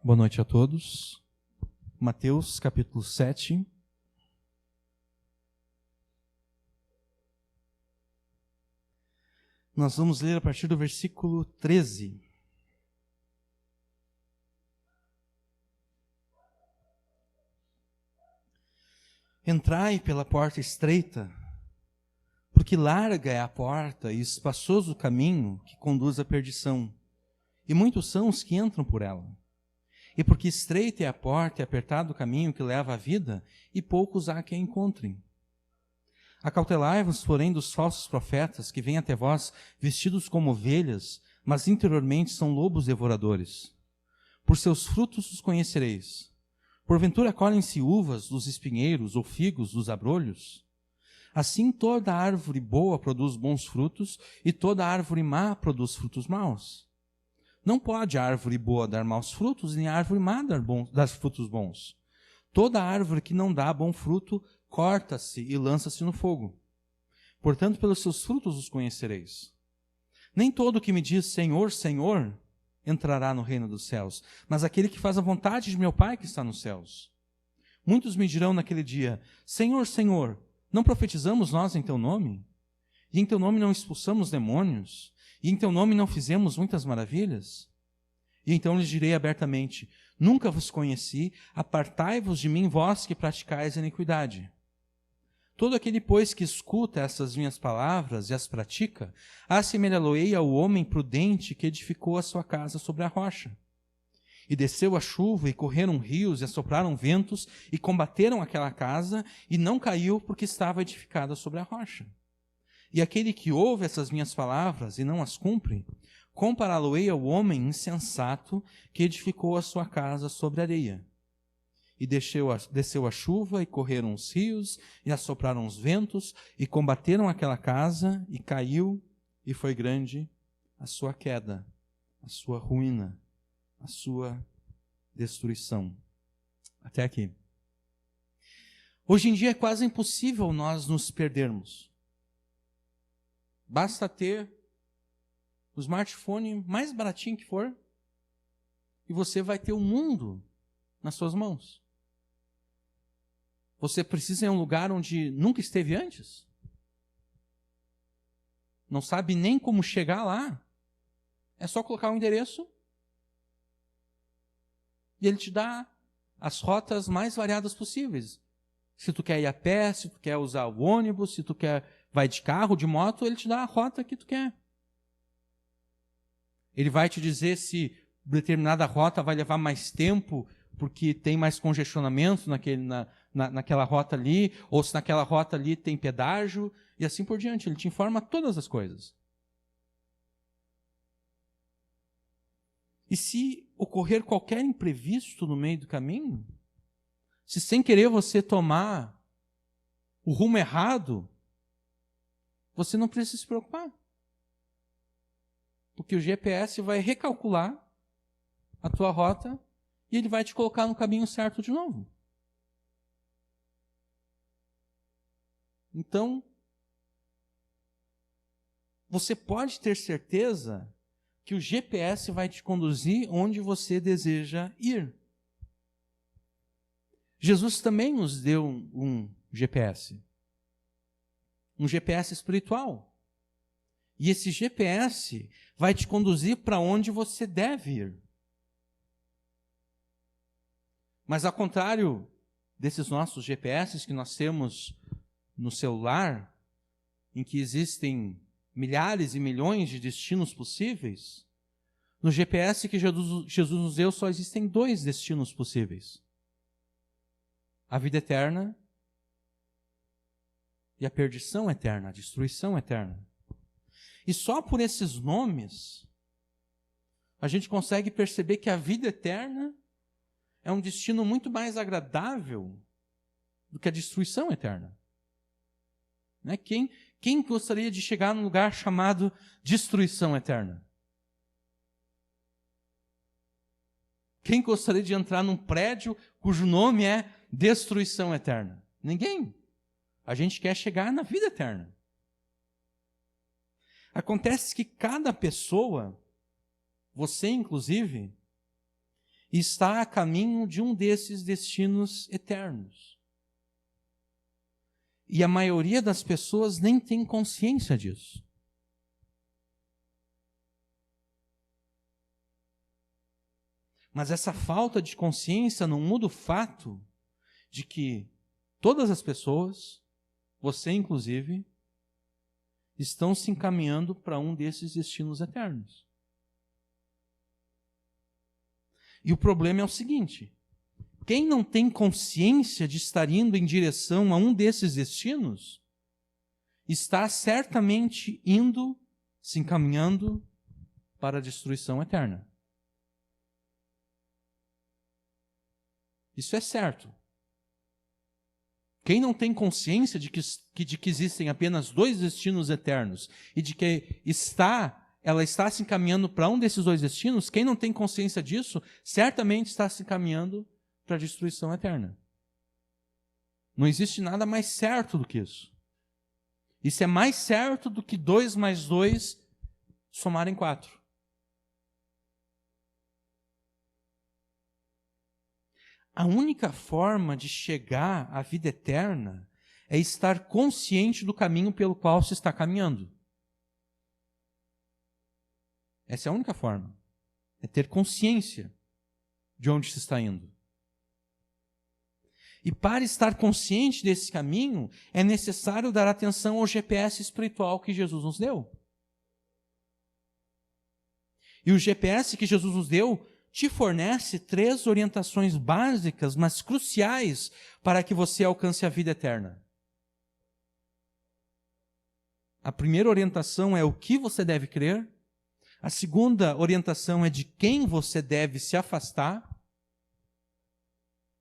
Boa noite a todos. Mateus, capítulo 7. Nós vamos ler a partir do versículo 13. Entrai pela porta estreita, porque larga é a porta e espaçoso o caminho que conduz à perdição, e muitos são os que entram por ela. E porque estreita é a porta e apertado o caminho que leva à vida, e poucos há que a encontrem. Acautelai-vos, porém, dos falsos profetas que vêm até vós vestidos como ovelhas, mas interiormente são lobos devoradores. Por seus frutos os conhecereis. Porventura colhem-se uvas dos espinheiros ou figos dos abrolhos? Assim toda árvore boa produz bons frutos, e toda árvore má produz frutos maus. Não pode a árvore boa dar maus frutos, nem a árvore má dar frutos bons. Toda árvore que não dá bom fruto, corta-se e lança-se no fogo. Portanto, pelos seus frutos os conhecereis. Nem todo o que me diz Senhor, Senhor, entrará no reino dos céus, mas aquele que faz a vontade de meu Pai que está nos céus. Muitos me dirão naquele dia, Senhor, Senhor, não profetizamos nós em teu nome? E em teu nome não expulsamos demônios? E em teu nome não fizemos muitas maravilhas? E então lhes direi abertamente, nunca vos conheci, apartai-vos de mim, vós que praticais a iniquidade. Todo aquele, pois, que escuta essas minhas palavras e as pratica, assemelhá-lo-ei ao homem prudente que edificou a sua casa sobre a rocha. E desceu a chuva, e correram rios, e assopraram ventos, e combateram aquela casa, e não caiu, porque estava edificada sobre a rocha. E aquele que ouve essas minhas palavras e não as cumpre, compará-lo-ei ao homem insensato que edificou a sua casa sobre a areia. E desceu a chuva, e correram os rios, e assopraram os ventos, e combateram aquela casa, e caiu, e foi grande a sua queda, a sua ruína, a sua destruição. Até aqui. Hoje em dia é quase impossível nós nos perdermos. Basta ter o smartphone mais baratinho que for, e você vai ter o mundo nas suas mãos. Você precisa ir a um lugar onde nunca esteve antes? Não sabe nem como chegar lá? É só colocar o endereço e ele te dá as rotas mais variadas possíveis. Se tu quer ir a pé, se tu quer usar o ônibus, se tu vai de carro, de moto, ele te dá a rota que tu quer. Ele vai te dizer se determinada rota vai levar mais tempo porque tem mais congestionamento naquela rota ali, ou se naquela rota ali tem pedágio, e assim por diante. Ele te informa todas as coisas. E se ocorrer qualquer imprevisto no meio do caminho, se sem querer você tomar o rumo errado, você não precisa se preocupar. Porque o GPS vai recalcular a tua rota e ele vai te colocar no caminho certo de novo. Então, você pode ter certeza que o GPS vai te conduzir onde você deseja ir. Jesus também nos deu um GPS. Um GPS espiritual. E esse GPS vai te conduzir para onde você deve ir. Mas ao contrário desses nossos GPS que nós temos no celular, em que existem milhares e milhões de destinos possíveis, no GPS que Jesus nos deu só existem 2 destinos possíveis. A vida eterna e a perdição eterna, a destruição eterna. E só por esses nomes, a gente consegue perceber que a vida eterna é um destino muito mais agradável do que a destruição eterna. Né? Quem gostaria de chegar num lugar chamado destruição eterna? Quem gostaria de entrar num prédio cujo nome é destruição eterna? Ninguém. A gente quer chegar na vida eterna. Acontece que cada pessoa, você inclusive, e está a caminho de um desses destinos eternos. E a maioria das pessoas nem tem consciência disso. Mas essa falta de consciência não muda o fato de que todas as pessoas, você inclusive, estão se encaminhando para um desses destinos eternos. E o problema é o seguinte: quem não tem consciência de estar indo em direção a um desses destinos, está certamente indo, se encaminhando para a destruição eterna. Isso é certo. Quem não tem consciência de que existem apenas dois destinos eternos e de que ela está se encaminhando para um desses dois destinos, quem não tem consciência disso, certamente está se encaminhando para a destruição eterna. Não existe nada mais certo do que isso. Isso é mais certo do que 2 mais 2 somarem 4. A única forma de chegar à vida eterna é estar consciente do caminho pelo qual se está caminhando. Essa é a única forma. É ter consciência de onde se está indo. E para estar consciente desse caminho, é necessário dar atenção ao GPS espiritual que Jesus nos deu. E o GPS que Jesus nos deu te fornece 3 orientações básicas, mas cruciais, para que você alcance a vida eterna. A primeira orientação é o que você deve crer. A segunda orientação é de quem você deve se afastar.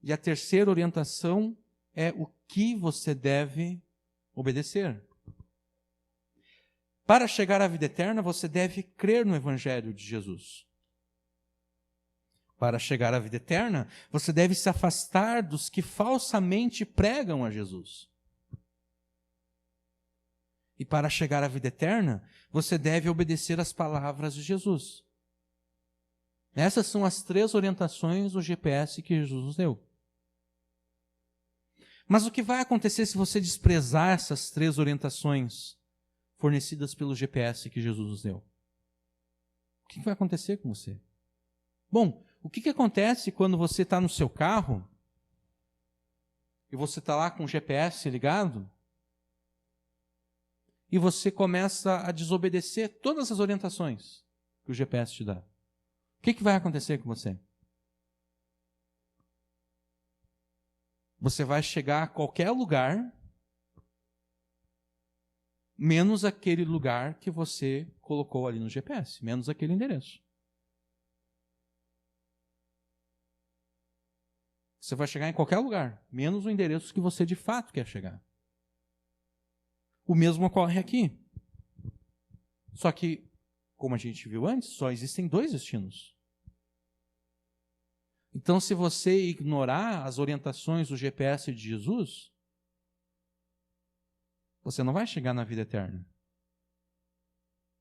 E a terceira orientação é o que você deve obedecer. Para chegar à vida eterna, você deve crer no Evangelho de Jesus. Para chegar à vida eterna, você deve se afastar dos que falsamente pregam a Jesus. E para chegar à vida eterna, você deve obedecer às palavras de Jesus. Essas são as 3 orientações do GPS que Jesus nos deu. Mas o que vai acontecer se você desprezar essas 3 orientações fornecidas pelo GPS que Jesus nos deu? O que vai acontecer com você? Bom, o que acontece quando você está no seu carro e você está lá com o GPS ligado e você começa a desobedecer todas as orientações que o GPS te dá? O que vai acontecer com você? Você vai chegar a qualquer lugar, menos aquele lugar que você colocou ali no GPS, menos aquele endereço. Você vai chegar em qualquer lugar, menos o endereço que você de fato quer chegar. O mesmo ocorre aqui. Só que, como a gente viu antes, só existem 2 destinos. Então, se você ignorar as orientações do GPS de Jesus, você não vai chegar na vida eterna.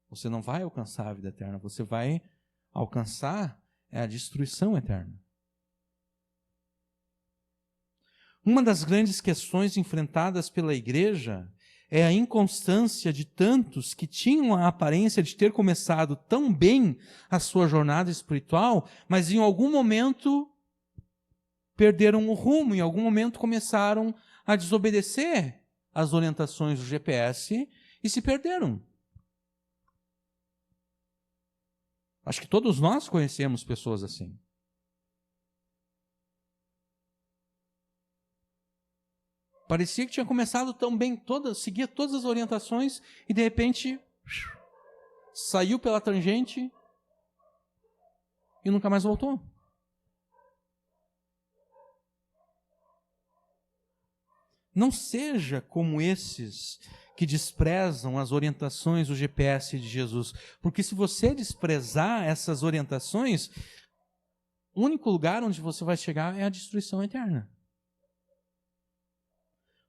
Você não vai alcançar a vida eterna. Você vai alcançar a destruição eterna. Uma das grandes questões enfrentadas pela igreja é a inconstância de tantos que tinham a aparência de ter começado tão bem a sua jornada espiritual, mas em algum momento perderam o rumo, em algum momento começaram a desobedecer as orientações do GPS e se perderam. Acho que todos nós conhecemos pessoas assim. Parecia que tinha começado tão bem, seguia todas as orientações e de repente saiu pela tangente e nunca mais voltou. Não seja como esses que desprezam as orientações do GPS de Jesus, porque se você desprezar essas orientações, o único lugar onde você vai chegar é a destruição eterna.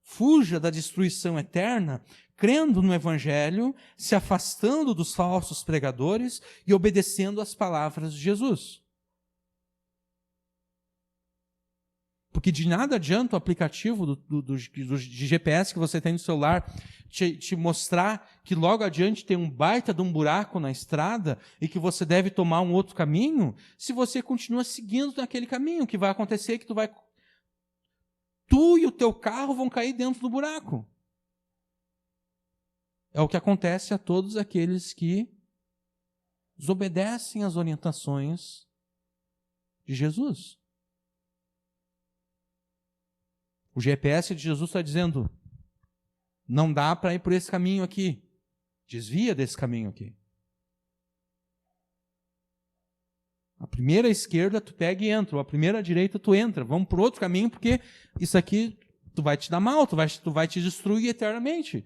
Fuja da destruição eterna, crendo no Evangelho, se afastando dos falsos pregadores e obedecendo às palavras de Jesus. Porque de nada adianta o aplicativo de GPS que você tem no celular te mostrar que logo adiante tem um baita de um buraco na estrada e que você deve tomar um outro caminho, se você continua seguindo naquele caminho. O que vai acontecer é que tu e o teu carro vão cair dentro do buraco. É o que acontece a todos aqueles que desobedecem às orientações de Jesus. O GPS de Jesus está dizendo, não dá para ir por esse caminho aqui. Desvia desse caminho aqui. A primeira esquerda tu pega e entra, ou a primeira direita tu entra. Vamos por outro caminho, porque isso aqui tu vai te dar mal, tu vai te destruir eternamente.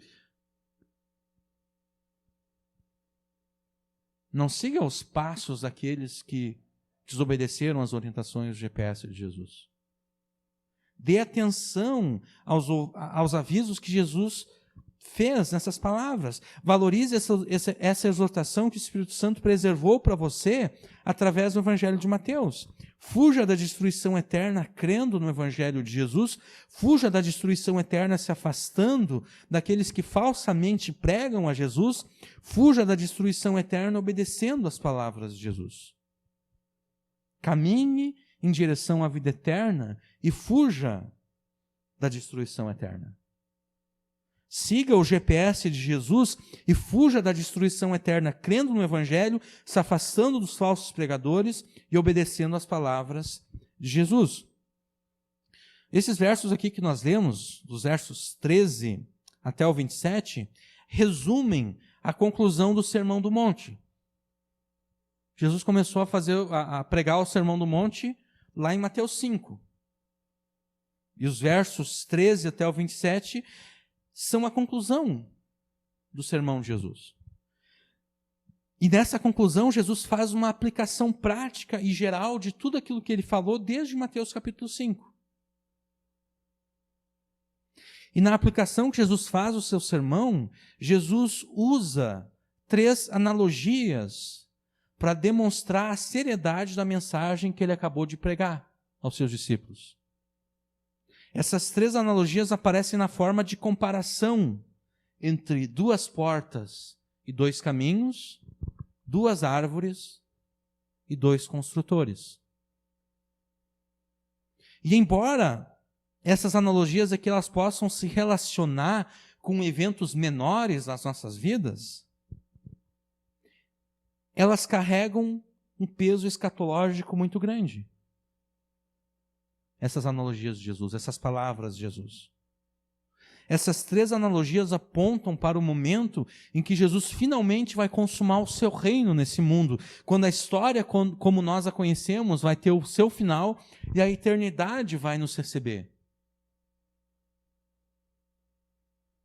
Não siga os passos daqueles que desobedeceram às orientações do GPS de Jesus. Dê atenção aos avisos que Jesus fez nessas palavras. Valorize essa exortação que o Espírito Santo preservou para você através do Evangelho de Mateus. Fuja da destruição eterna crendo no Evangelho de Jesus. Fuja da destruição eterna se afastando daqueles que falsamente pregam a Jesus. Fuja da destruição eterna obedecendo às palavras de Jesus. Caminhe em direção à vida eterna e fuja da destruição eterna. Siga o GPS de Jesus e fuja da destruição eterna, crendo no Evangelho, se afastando dos falsos pregadores e obedecendo às palavras de Jesus. Esses versos aqui que nós lemos, dos versos 13 até o 27, resumem a conclusão do Sermão do Monte. Jesus começou a pregar o Sermão do Monte lá em Mateus 5. E os versos 13 até o 27 são a conclusão do sermão de Jesus. E nessa conclusão, Jesus faz uma aplicação prática e geral de tudo aquilo que ele falou desde Mateus capítulo 5. E na aplicação que Jesus faz ao seu sermão, Jesus usa 3 analogias para demonstrar a seriedade da mensagem que ele acabou de pregar aos seus discípulos. Essas 3 analogias aparecem na forma de comparação entre 2 portas e 2 caminhos, 2 árvores e 2 construtores. E embora essas analogias aqui elas possam se relacionar com eventos menores nas nossas vidas, elas carregam um peso escatológico muito grande. Essas analogias de Jesus, essas palavras de Jesus. Essas 3 analogias apontam para o momento em que Jesus finalmente vai consumar o seu reino nesse mundo, quando a história, como nós a conhecemos, vai ter o seu final e a eternidade vai nos receber.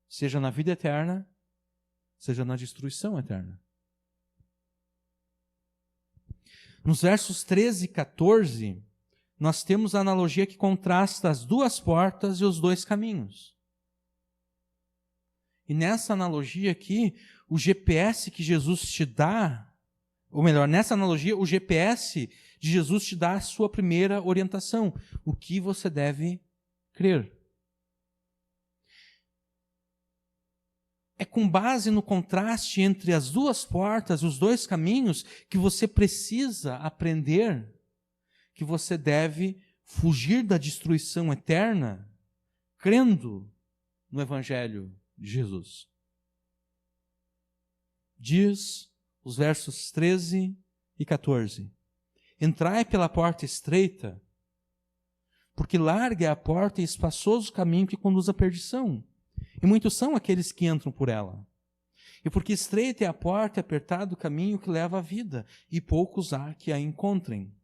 Seja na vida eterna, seja na destruição eterna. Nos versos 13 e 14, nós temos a analogia que contrasta as 2 portas e os 2 caminhos. E nessa analogia aqui, o GPS que Jesus te dá, ou melhor, nessa analogia, o GPS de Jesus te dá a sua primeira orientação, o que você deve crer. É com base no contraste entre as 2 portas e os 2 caminhos que você precisa aprender que você deve fugir da destruição eterna crendo no Evangelho de Jesus. Diz os versos 13 e 14: Entrai pela porta estreita, porque larga é a porta e espaçoso o caminho que conduz à perdição, e muitos são aqueles que entram por ela. E porque estreita é a porta e apertado o caminho que leva à vida, e poucos há que a encontrem.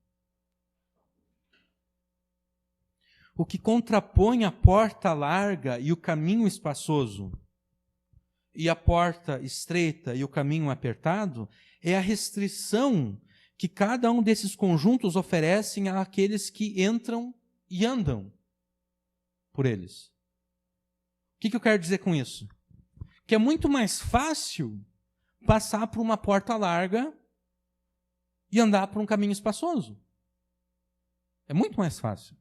O que contrapõe a porta larga e o caminho espaçoso, e a porta estreita e o caminho apertado, é a restrição que cada um desses conjuntos oferecem àqueles que entram e andam por eles. O que eu quero dizer com isso? Que é muito mais fácil passar por uma porta larga e andar por um caminho espaçoso. É muito mais fácil.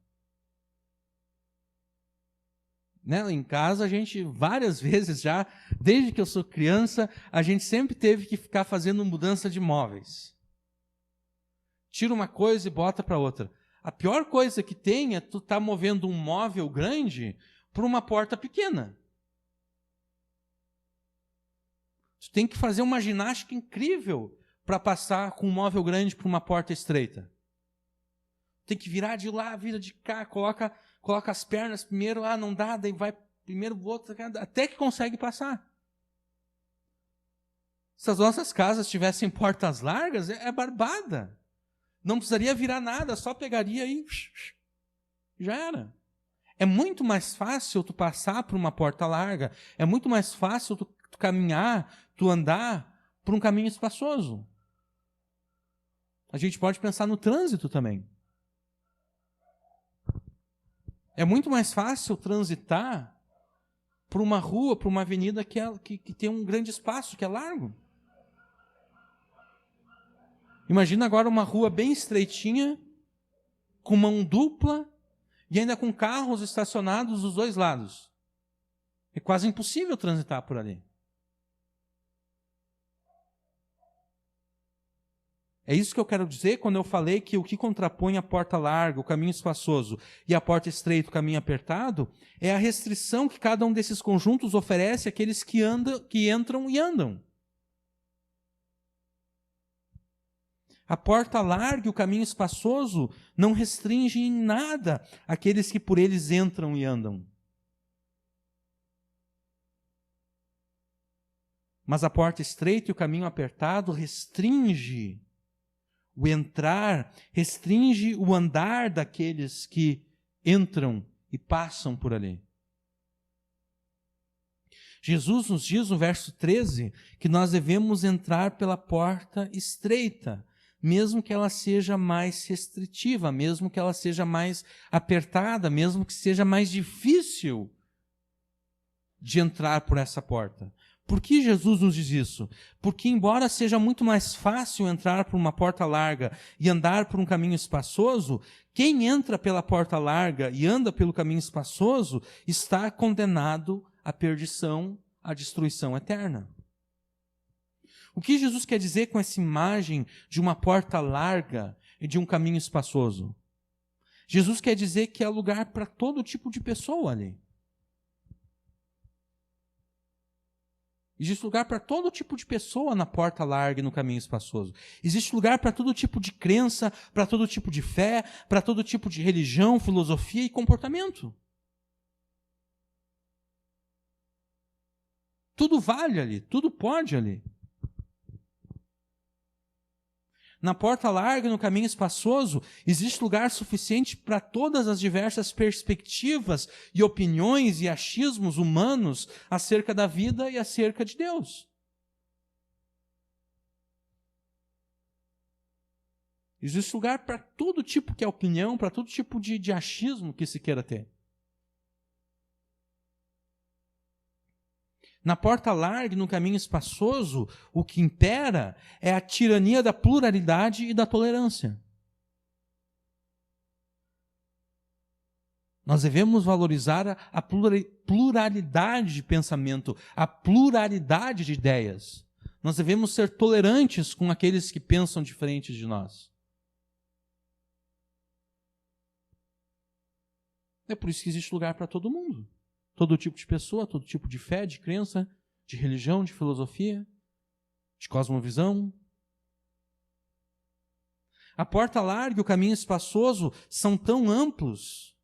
Né? Em casa, a gente, várias vezes já, desde que eu sou criança, a gente sempre teve que ficar fazendo mudança de móveis. Tira uma coisa e bota para outra. A pior coisa que tem é tu estar movendo um móvel grande por uma porta pequena. Tu tem que fazer uma ginástica incrível para passar com um móvel grande por uma porta estreita. Tem que virar de lá, vira de cá, coloca as pernas primeiro, não dá, daí vai primeiro o outro, até que consegue passar. Se as nossas casas tivessem portas largas, é barbada. Não precisaria virar nada, só pegaria e já era. É muito mais fácil tu passar por uma porta larga, é muito mais fácil tu caminhar, tu andar por um caminho espaçoso. A gente pode pensar no trânsito também. É muito mais fácil transitar por uma rua, por uma avenida que tem um grande espaço, que é largo. Imagina agora uma rua bem estreitinha, com mão dupla e ainda com carros estacionados dos dois lados. É quase impossível transitar por ali. É isso que eu quero dizer quando eu falei que o que contrapõe a porta larga, o caminho espaçoso, e a porta estreita, o caminho apertado, é a restrição que cada um desses conjuntos oferece àqueles que entram e andam. A porta larga e o caminho espaçoso não restringe em nada aqueles que por eles entram e andam. Mas a porta estreita e o caminho apertado restringe o entrar, restringe o andar daqueles que entram e passam por ali. Jesus nos diz no verso 13 que nós devemos entrar pela porta estreita, mesmo que ela seja mais restritiva, mesmo que ela seja mais apertada, mesmo que seja mais difícil de entrar por essa porta. Por que Jesus nos diz isso? Porque, embora seja muito mais fácil entrar por uma porta larga e andar por um caminho espaçoso, quem entra pela porta larga e anda pelo caminho espaçoso está condenado à perdição, à destruição eterna. O que Jesus quer dizer com essa imagem de uma porta larga e de um caminho espaçoso? Jesus quer dizer que há lugar para todo tipo de pessoa ali. Existe lugar para todo tipo de pessoa na porta larga e no caminho espaçoso. Existe lugar para todo tipo de crença, para todo tipo de fé, para todo tipo de religião, filosofia e comportamento. Tudo vale ali, tudo pode ali. Na porta larga e no caminho espaçoso, existe lugar suficiente para todas as diversas perspectivas e opiniões e achismos humanos acerca da vida e acerca de Deus. Existe lugar para todo tipo de opinião, para todo tipo de achismo que se queira ter. Na porta larga e no caminho espaçoso, o que impera é a tirania da pluralidade e da tolerância. Nós devemos valorizar a pluralidade de pensamento, a pluralidade de ideias. Nós devemos ser tolerantes com aqueles que pensam diferente de nós. É por isso que existe lugar para todo mundo. Todo tipo de pessoa, todo tipo de fé, de crença, de religião, de filosofia, de cosmovisão. A porta larga e o caminho espaçoso são tão amplos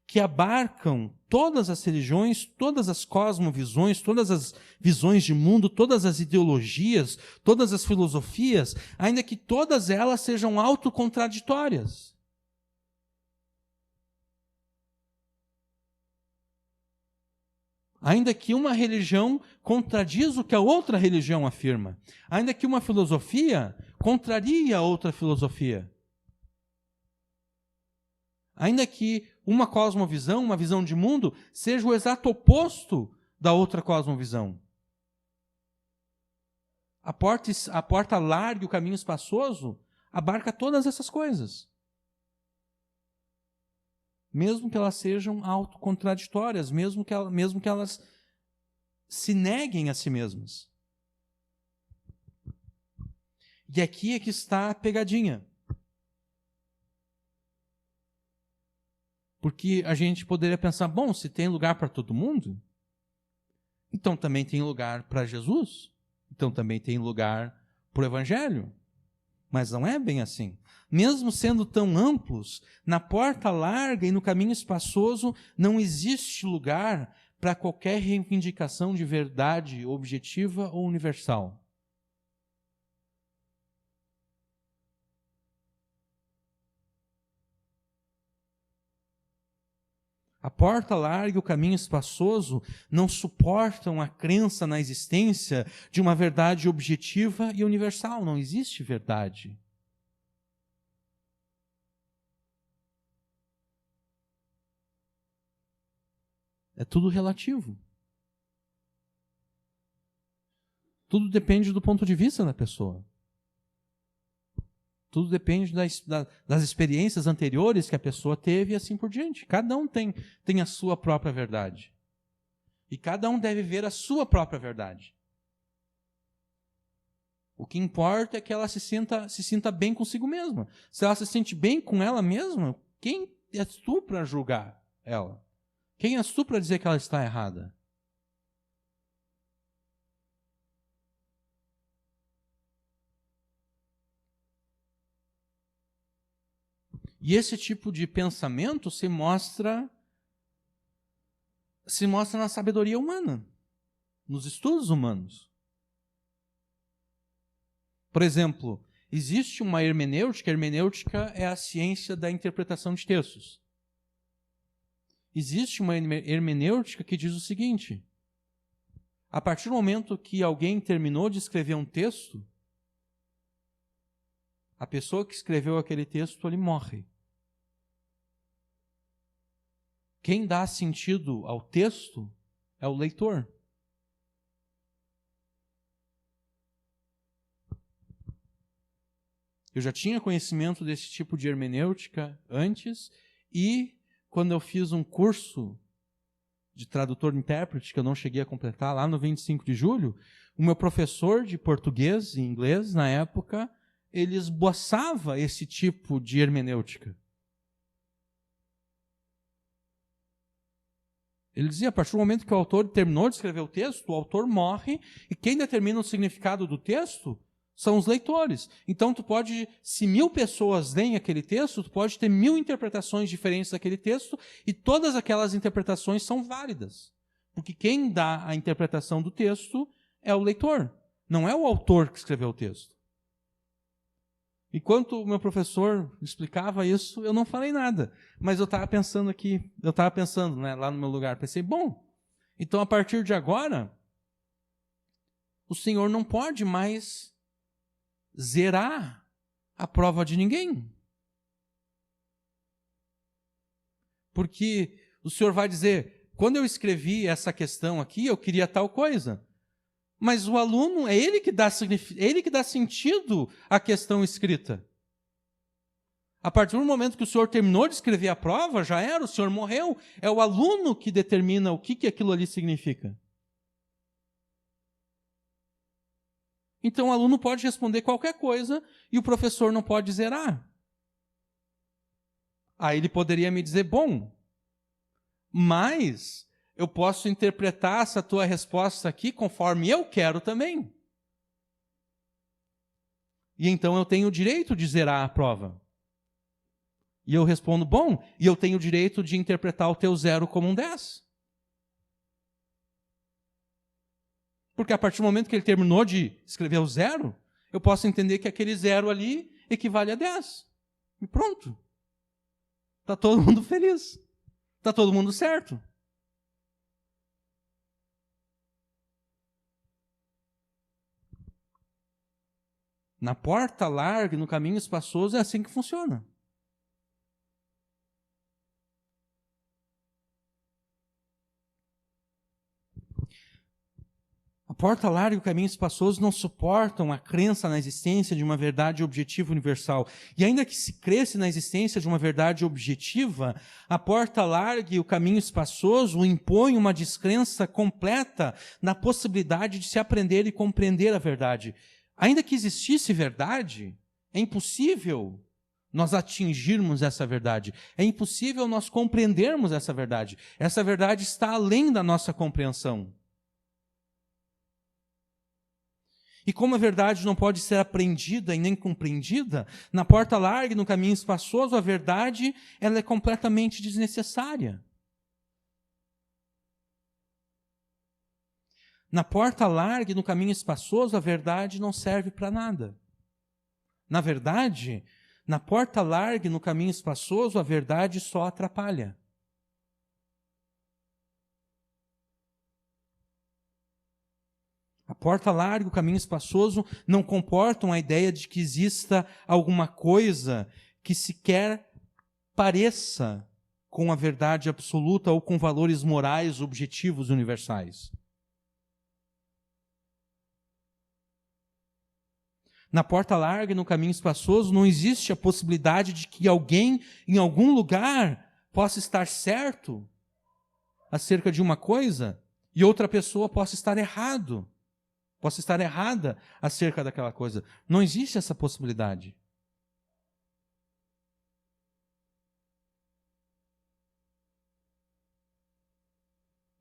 que abarcam todas as religiões, todas as cosmovisões, todas as visões de mundo, todas as ideologias, todas as filosofias, ainda que todas elas sejam autocontraditórias. Ainda que uma religião contradiz o que a outra religião afirma. Ainda que uma filosofia contraria a outra filosofia. Ainda que uma cosmovisão, uma visão de mundo, seja o exato oposto da outra cosmovisão. A porta larga e o caminho espaçoso abarca todas essas coisas. mesmo que elas sejam autocontraditórias, mesmo que elas se neguem a si mesmas. E aqui é que está a pegadinha. Porque a gente poderia pensar, bom, se tem lugar para todo mundo, então também tem lugar para Jesus, então também tem lugar para o Evangelho. Mas não é bem assim. Mesmo sendo tão amplos, na porta larga e no caminho espaçoso, não existe lugar para qualquer reivindicação de verdade objetiva ou universal. A porta larga e o caminho espaçoso não suportam a crença na existência de uma verdade objetiva e universal. Não existe verdade. É tudo relativo. Tudo depende do ponto de vista da pessoa. Tudo depende das experiências anteriores que a pessoa teve e assim por diante. Cada um tem a sua própria verdade. E cada um deve ver a sua própria verdade. O que importa é que ela se sinta bem consigo mesma. Se ela se sente bem com ela mesma, quem és tu para julgar ela? Quem és tu para dizer que ela está errada? E esse tipo de pensamento se mostra na sabedoria humana, nos estudos humanos. Por exemplo, existe uma hermenêutica. A hermenêutica é a ciência da interpretação de textos. Existe uma hermenêutica que diz o seguinte: a partir do momento que alguém terminou de escrever um texto, a pessoa que escreveu aquele texto, ele morre. Quem dá sentido ao texto é o leitor. Eu já tinha conhecimento desse tipo de hermenêutica antes, e quando eu fiz um curso de tradutor-intérprete, que eu não cheguei a completar, lá no 25 de julho, o meu professor de português e inglês, na época, ele esboçava esse tipo de hermenêutica. Ele dizia, a partir do momento que o autor terminou de escrever o texto, o autor morre, e quem determina o significado do texto são os leitores. Então, se 1000 pessoas leem aquele texto, tu pode ter 1000 interpretações diferentes daquele texto, e todas aquelas interpretações são válidas. Porque quem dá a interpretação do texto é o leitor, não é o autor que escreveu o texto. Enquanto o meu professor explicava isso, eu não falei nada. Mas eu estava pensando lá no meu lugar, pensei, bom, então a partir de agora, o Senhor não pode mais zerar a prova de ninguém. Porque o Senhor vai dizer, quando eu escrevi essa questão aqui, eu queria tal coisa. Mas o aluno, é ele que dá sentido à questão escrita. A partir do momento que o senhor terminou de escrever a prova, já era, o senhor morreu. É o aluno que determina o que aquilo ali significa. Então o aluno pode responder qualquer coisa e o professor não pode zerar. Aí ele poderia me dizer, bom, mas eu posso interpretar essa tua resposta aqui conforme eu quero também. E então eu tenho o direito de zerar a prova. E eu respondo, bom, e eu tenho o direito de interpretar o teu 0 como um 10. Porque a partir do momento que ele terminou de escrever o 0, eu posso entender que aquele 0 ali equivale a 10. E pronto. Está todo mundo feliz. Está todo mundo certo. Na porta larga, no caminho espaçoso, é assim que funciona. A porta larga e o caminho espaçoso não suportam a crença na existência de uma verdade objetiva universal. E ainda que se cresce na existência de uma verdade objetiva, a porta larga e o caminho espaçoso impõem uma descrença completa na possibilidade de se aprender e compreender a verdade. Ainda que existisse verdade, é impossível nós atingirmos essa verdade. É impossível nós compreendermos essa verdade. Essa verdade está além da nossa compreensão. E como a verdade não pode ser aprendida e nem compreendida, na porta larga e no caminho espaçoso, a verdade ela é completamente desnecessária. Na porta larga e no caminho espaçoso, a verdade não serve para nada. Na verdade, na porta larga e no caminho espaçoso, a verdade só atrapalha. A porta larga e o caminho espaçoso não comportam a ideia de que exista alguma coisa que sequer pareça com a verdade absoluta ou com valores morais objetivos universais. Na porta larga e no caminho espaçoso não existe a possibilidade de que alguém em algum lugar possa estar certo acerca de uma coisa e outra pessoa possa estar errado. Posso estar errada acerca daquela coisa. Não existe essa possibilidade.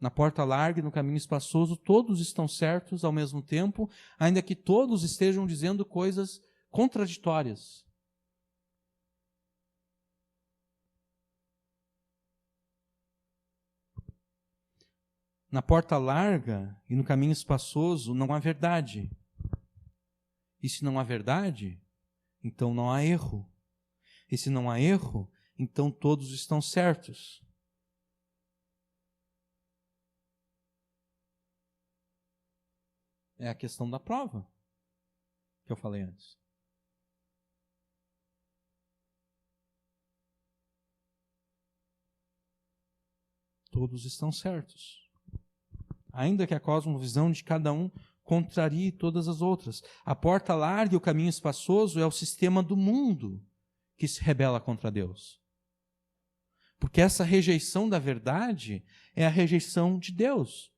Na porta larga e no caminho espaçoso, todos estão certos ao mesmo tempo, ainda que todos estejam dizendo coisas contraditórias. Na porta larga e no caminho espaçoso não há verdade. E se não há verdade, então não há erro. E se não há erro, então todos estão certos. É a questão da prova que eu falei antes. Todos estão certos. Ainda que a cosmovisão de cada um contrarie todas as outras. A porta larga e o caminho espaçoso é o sistema do mundo que se rebela contra Deus. Porque essa rejeição da verdade é a rejeição de Deus.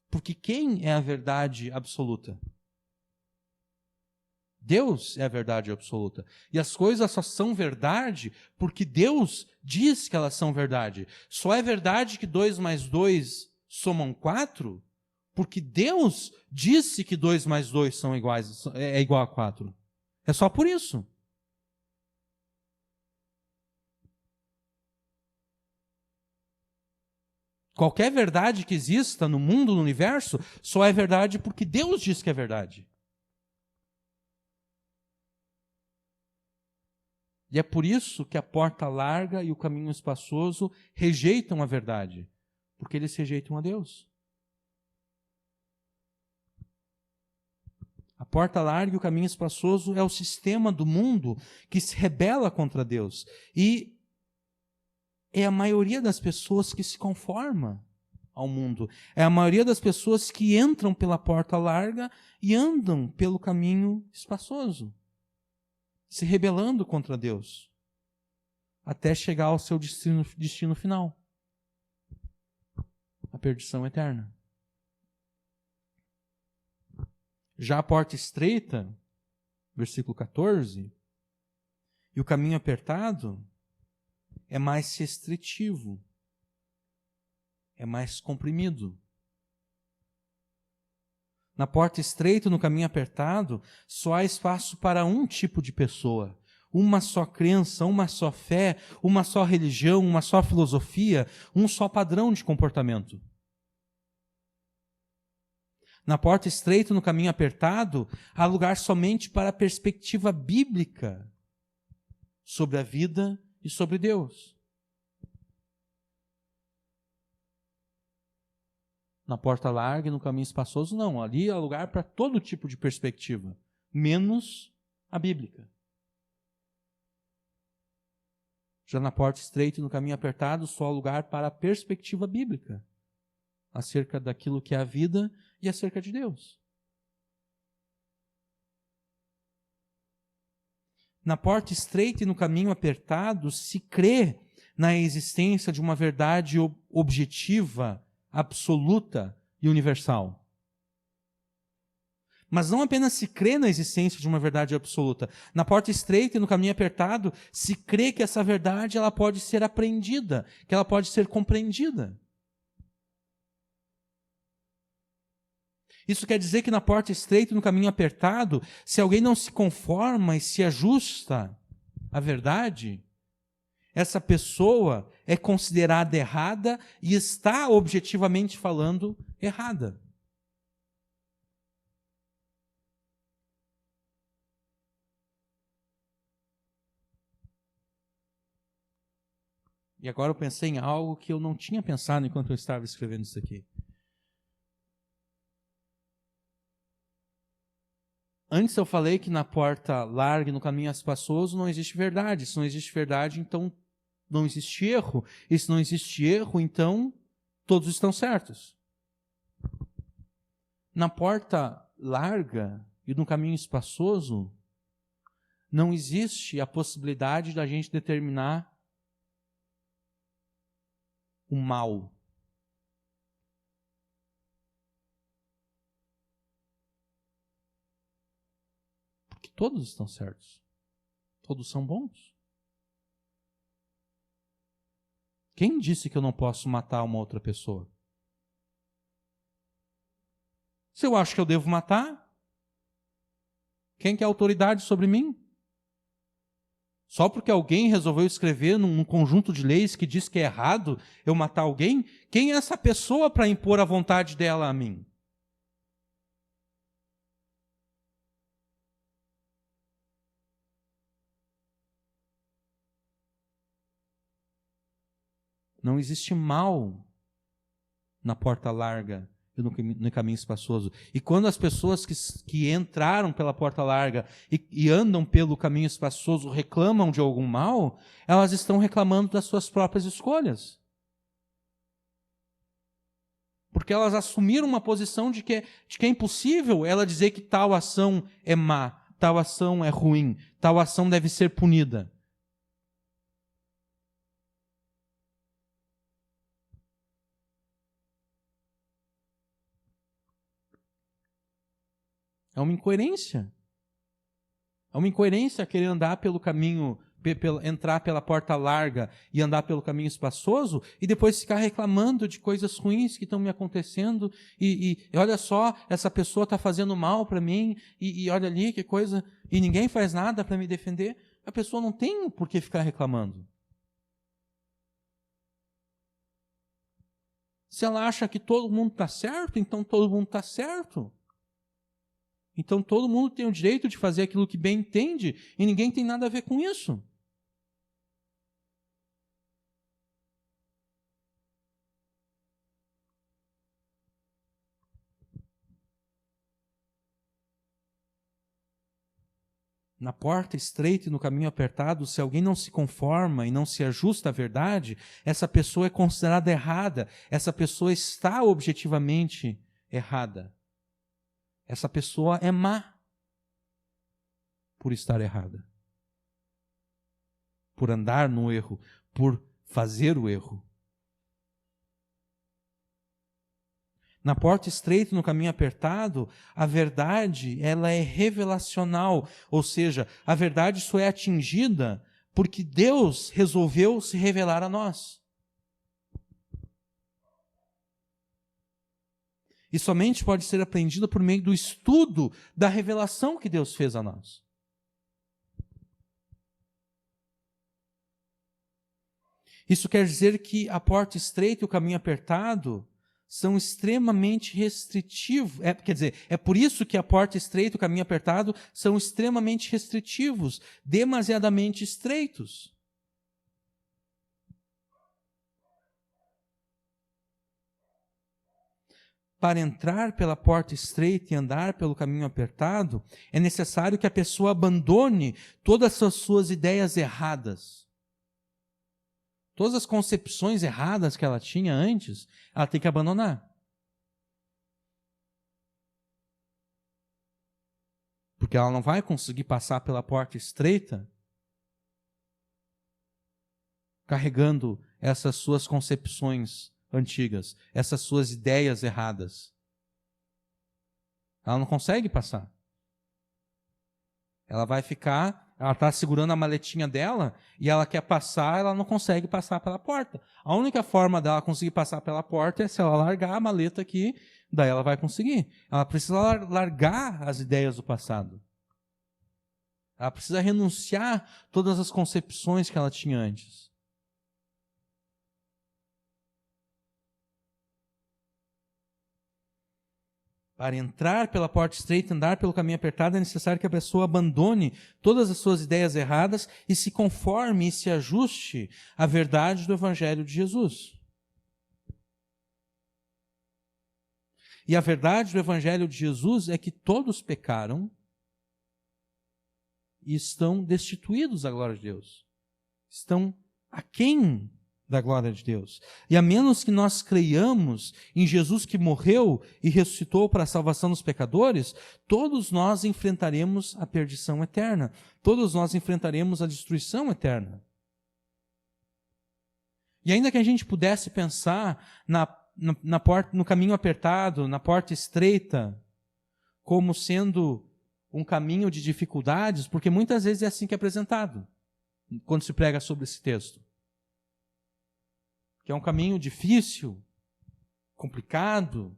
Porque quem é a verdade absoluta? Deus é a verdade absoluta. E as coisas só são verdade porque Deus diz que elas são verdade. Só é verdade que 2 mais 2 somam 4 porque Deus disse que 2 mais 2 é igual a 4. É só por isso. Qualquer verdade que exista no mundo, no universo, só é verdade porque Deus diz que é verdade. E é por isso que a porta larga e o caminho espaçoso rejeitam a verdade, porque eles rejeitam a Deus. A porta larga e o caminho espaçoso é o sistema do mundo que se rebela contra Deus. E é a maioria das pessoas que se conforma ao mundo. É a maioria das pessoas que entram pela porta larga e andam pelo caminho espaçoso, se rebelando contra Deus, até chegar ao seu destino final, a perdição eterna. Já a porta estreita, versículo 14, e o caminho apertado é mais restritivo, é mais comprimido. Na porta estreita, no caminho apertado, só há espaço para um tipo de pessoa, uma só crença, uma só fé, uma só religião, uma só filosofia, um só padrão de comportamento. Na porta estreita, no caminho apertado, há lugar somente para a perspectiva bíblica sobre a vida e sobre Deus. Na porta larga e no caminho espaçoso, não. Ali há lugar para todo tipo de perspectiva, menos a bíblica. Já na porta estreita e no caminho apertado, só há lugar para a perspectiva bíblica acerca daquilo que é a vida e acerca de Deus. Na porta estreita e no caminho apertado se crê na existência de uma verdade objetiva, absoluta e universal. Mas não apenas se crê na existência de uma verdade absoluta. Na porta estreita e no caminho apertado se crê que essa verdade ela pode ser apreendida, que ela pode ser compreendida. Isso quer dizer que na porta estreita e no caminho apertado, se alguém não se conforma e se ajusta à verdade, essa pessoa é considerada errada e está, objetivamente falando, errada. E agora eu pensei em algo que eu não tinha pensado enquanto eu estava escrevendo isso aqui. Antes eu falei que na porta larga e no caminho espaçoso não existe verdade. Se não existe verdade, então não existe erro. E se não existe erro, então todos estão certos. Na porta larga e no caminho espaçoso, não existe a possibilidade da gente determinar o mal. Porque todos estão certos. Todos são bons. Quem disse que eu não posso matar uma outra pessoa? Se eu acho que eu devo matar, quem que é a autoridade sobre mim? Só porque alguém resolveu escrever num conjunto de leis que diz que é errado eu matar alguém, quem é essa pessoa para impor a vontade dela a mim? Não existe mal na porta larga e no caminho espaçoso. E quando as pessoas que entraram pela porta larga e andam pelo caminho espaçoso reclamam de algum mal, elas estão reclamando das suas próprias escolhas. Porque elas assumiram uma posição de que é impossível ela dizer que tal ação é má, tal ação é ruim, tal ação deve ser punida. É uma incoerência. É uma incoerência querer andar pelo caminho, entrar pela porta larga e andar pelo caminho espaçoso e depois ficar reclamando de coisas ruins que estão me acontecendo e olha só, essa pessoa está fazendo mal para mim e olha ali que coisa, e ninguém faz nada para me defender. A pessoa não tem por que ficar reclamando. Se ela acha que todo mundo está certo, então todo mundo está certo. Então todo mundo tem o direito de fazer aquilo que bem entende e ninguém tem nada a ver com isso. Na porta estreita e no caminho apertado, se alguém não se conforma e não se ajusta à verdade, essa pessoa é considerada errada, essa pessoa está objetivamente errada. Essa pessoa é má por estar errada, por andar no erro, por fazer o erro. Na porta estreita, no caminho apertado, a verdade ela é revelacional, ou seja, a verdade só é atingida porque Deus resolveu se revelar a nós. E somente pode ser aprendida por meio do estudo da revelação que Deus fez a nós. Isso quer dizer que a porta estreita e o caminho apertado são extremamente restritivos. É por isso que a porta estreita e o caminho apertado são extremamente restritivos, demasiadamente estreitos. Para entrar pela porta estreita e andar pelo caminho apertado, é necessário que a pessoa abandone todas as suas ideias erradas. Todas as concepções erradas que ela tinha antes, ela tem que abandonar. Porque ela não vai conseguir passar pela porta estreita carregando essas suas concepções antigas, essas suas ideias erradas. Ela não consegue passar. Ela vai ficar, ela está segurando a maletinha dela e ela quer passar, ela não consegue passar pela porta. A única forma dela conseguir passar pela porta é se ela largar a maleta aqui, daí ela vai conseguir. Ela precisa largar as ideias do passado. Ela precisa renunciar todas as concepções que ela tinha antes. Para entrar pela porta estreita, andar pelo caminho apertado, é necessário que a pessoa abandone todas as suas ideias erradas e se conforme e se ajuste à verdade do Evangelho de Jesus. E a verdade do Evangelho de Jesus é que todos pecaram e estão destituídos da glória de Deus. Estão aquém da glória de Deus. E a menos que nós creiamos em Jesus que morreu e ressuscitou para a salvação dos pecadores, todos nós enfrentaremos a perdição eterna. Todos nós enfrentaremos a destruição eterna. E ainda que a gente pudesse pensar na porta, no caminho apertado, na porta estreita, como sendo um caminho de dificuldades, porque muitas vezes é assim que é apresentado, quando se prega sobre esse texto. Que é um caminho difícil, complicado,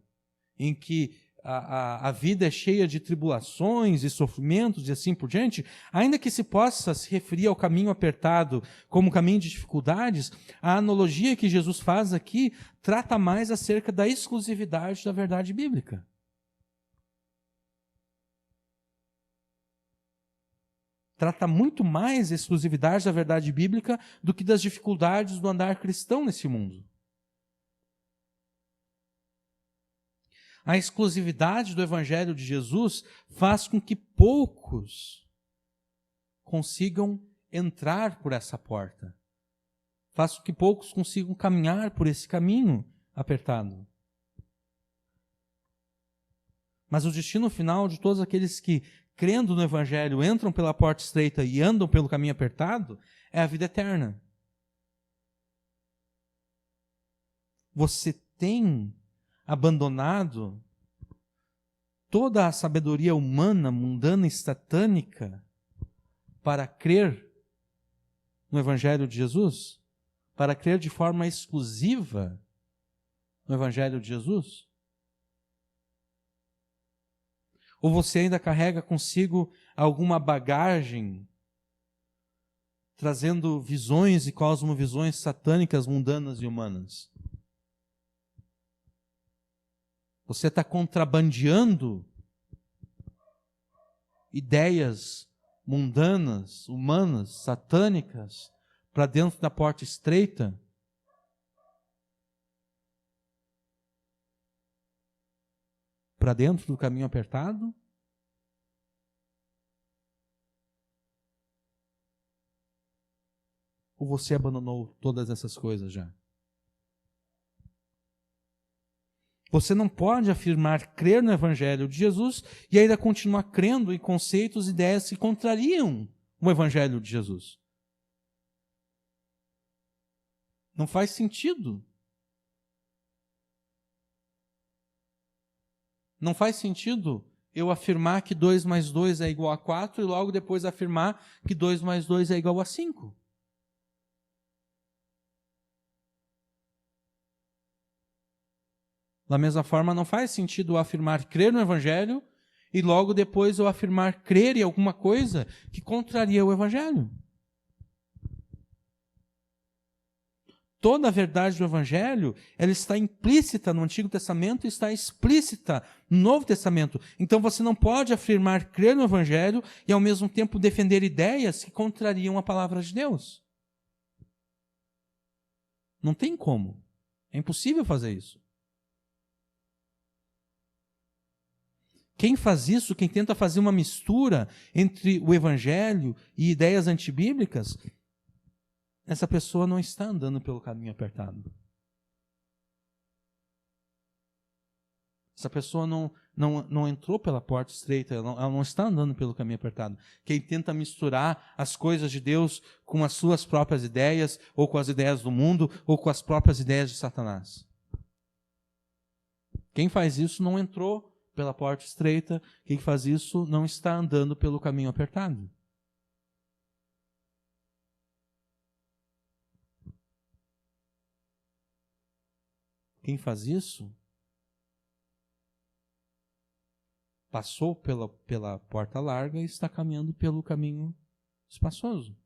em que a vida é cheia de tribulações e sofrimentos e assim por diante, ainda que se possa se referir ao caminho apertado como caminho de dificuldades, a analogia que Jesus faz aqui trata mais acerca da exclusividade da verdade bíblica. Trata muito mais a exclusividade da verdade bíblica do que das dificuldades do andar cristão nesse mundo. A exclusividade do Evangelho de Jesus faz com que poucos consigam entrar por essa porta. Faz com que poucos consigam caminhar por esse caminho apertado. Mas o destino final de todos aqueles que, crendo no Evangelho, entram pela porta estreita e andam pelo caminho apertado, é a vida eterna. Você tem abandonado toda a sabedoria humana, mundana e satânica para crer no Evangelho de Jesus? Para crer de forma exclusiva no Evangelho de Jesus? Ou você ainda carrega consigo alguma bagagem, trazendo visões e cosmovisões satânicas, mundanas e humanas? Você está contrabandeando ideias mundanas, humanas, satânicas, para dentro da porta estreita? Para dentro do caminho apertado? Ou você abandonou todas essas coisas já? Você não pode afirmar crer no Evangelho de Jesus e ainda continuar crendo em conceitos e ideias que contrariam o Evangelho de Jesus. Não faz sentido. Não faz sentido eu afirmar que 2 mais 2 é igual a 4 e logo depois afirmar que 2 mais 2 é igual a 5. Da mesma forma, não faz sentido eu afirmar crer no Evangelho e logo depois eu afirmar crer em alguma coisa que contraria o Evangelho. Toda a verdade do Evangelho, ela está implícita no Antigo Testamento e está explícita no Novo Testamento. Então você não pode afirmar crer no Evangelho e ao mesmo tempo defender ideias que contrariam a palavra de Deus. Não tem como. É impossível fazer isso. Quem faz isso, quem tenta fazer uma mistura entre o Evangelho e ideias antibíblicas, essa pessoa não está andando pelo caminho apertado. Essa pessoa não entrou pela porta estreita, ela não está andando pelo caminho apertado. Quem tenta misturar as coisas de Deus com as suas próprias ideias, ou com as ideias do mundo, ou com as próprias ideias de Satanás. Quem faz isso não entrou pela porta estreita, quem faz isso não está andando pelo caminho apertado. Quem faz isso passou pela porta larga e está caminhando pelo caminho espaçoso.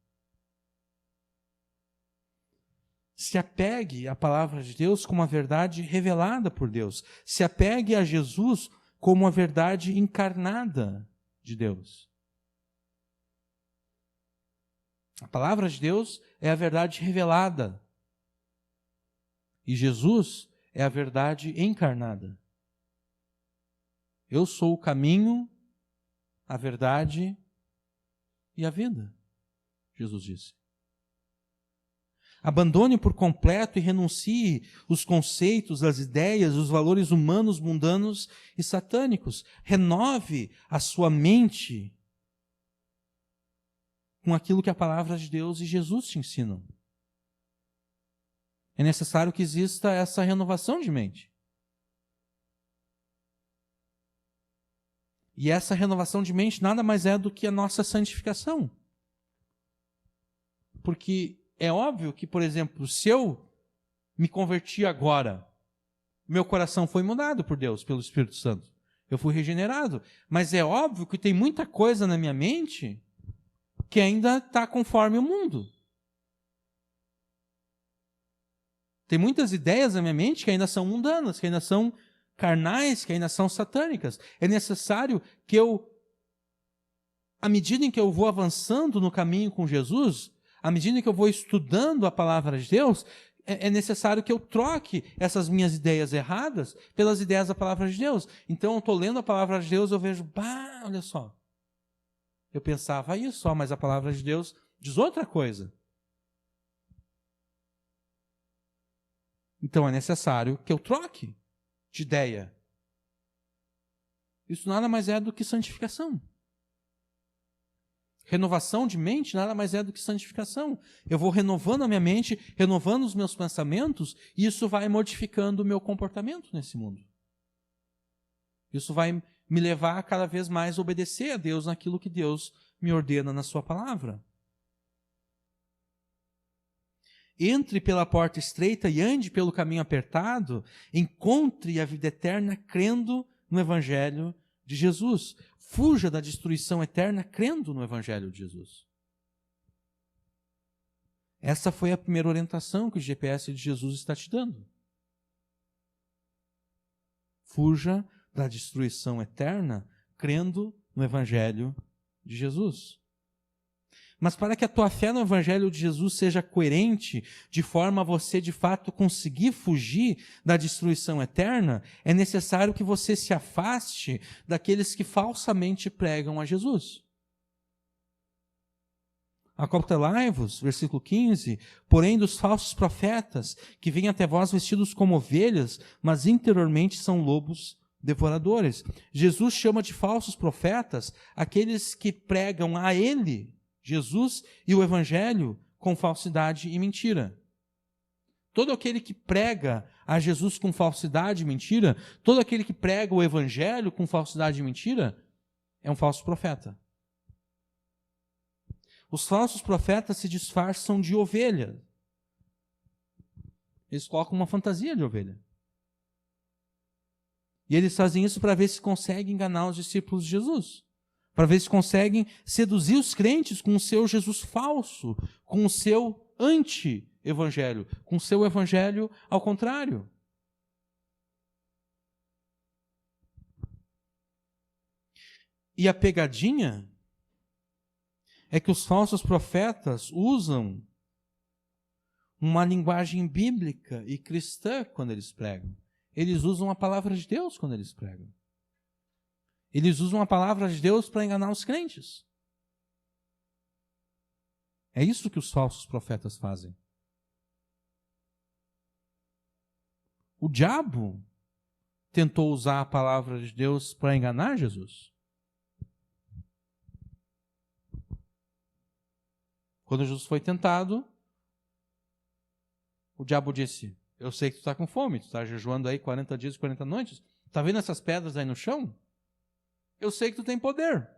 Se apegue à palavra de Deus como a verdade revelada por Deus. Se apegue a Jesus como a verdade encarnada de Deus. A palavra de Deus é a verdade revelada. E Jesus é a verdade encarnada. Eu sou o caminho, a verdade e a vida, Jesus disse. Abandone por completo e renuncie os conceitos, as ideias, os valores humanos, mundanos e satânicos. Renove a sua mente com aquilo que a palavra de Deus e Jesus te ensinam. É necessário que exista essa renovação de mente. E essa renovação de mente nada mais é do que a nossa santificação. Porque é óbvio que, por exemplo, se eu me converti agora, meu coração foi mudado por Deus, pelo Espírito Santo. Eu fui regenerado. Mas é óbvio que tem muita coisa na minha mente que ainda está conforme o mundo. Tem muitas ideias na minha mente que ainda são mundanas, que ainda são carnais, que ainda são satânicas. É necessário que à medida em que eu vou avançando no caminho com Jesus, à medida que eu vou estudando a palavra de Deus, é necessário que eu troque essas minhas ideias erradas pelas ideias da palavra de Deus. Então, eu estou lendo a palavra de Deus, eu vejo, olha só. Eu pensava isso, mas a palavra de Deus diz outra coisa. Então, é necessário que eu troque de ideia. Isso nada mais é do que santificação. Renovação de mente nada mais é do que santificação. Eu vou renovando a minha mente, renovando os meus pensamentos, e isso vai modificando o meu comportamento nesse mundo. Isso vai me levar a cada vez mais obedecer a Deus naquilo que Deus me ordena na sua palavra. Entre pela porta estreita e ande pelo caminho apertado, encontre a vida eterna crendo no Evangelho de Jesus. Fuja da destruição eterna crendo no Evangelho de Jesus. Essa foi a primeira orientação que o GPS de Jesus está te dando. Fuja da destruição eterna crendo no Evangelho de Jesus. Mas para que a tua fé no Evangelho de Jesus seja coerente, de forma a você de fato conseguir fugir da destruição eterna, é necessário que você se afaste daqueles que falsamente pregam a Jesus. Acautelai-vos, versículo 15, porém dos falsos profetas, que vêm até vós vestidos como ovelhas, mas interiormente são lobos devoradores. Jesus chama de falsos profetas aqueles que pregam a Ele, Jesus e o Evangelho com falsidade e mentira. Todo aquele que prega a Jesus com falsidade e mentira, todo aquele que prega o Evangelho com falsidade e mentira, é um falso profeta. Os falsos profetas se disfarçam de ovelha. Eles colocam uma fantasia de ovelha. E eles fazem isso para ver se conseguem enganar os discípulos de Jesus. Para ver se conseguem seduzir os crentes com o seu Jesus falso, com o seu anti-evangelho, com o seu evangelho ao contrário. E a pegadinha é que os falsos profetas usam uma linguagem bíblica e cristã quando eles pregam. Eles usam a palavra de Deus quando eles pregam. Eles usam a palavra de Deus para enganar os crentes. É isso que os falsos profetas fazem. O diabo tentou usar a palavra de Deus para enganar Jesus? Quando Jesus foi tentado, o diabo disse: eu sei que tu está com fome, tu está jejuando aí 40 dias e 40 noites. Está vendo essas pedras aí no chão? Eu sei que tu tem poder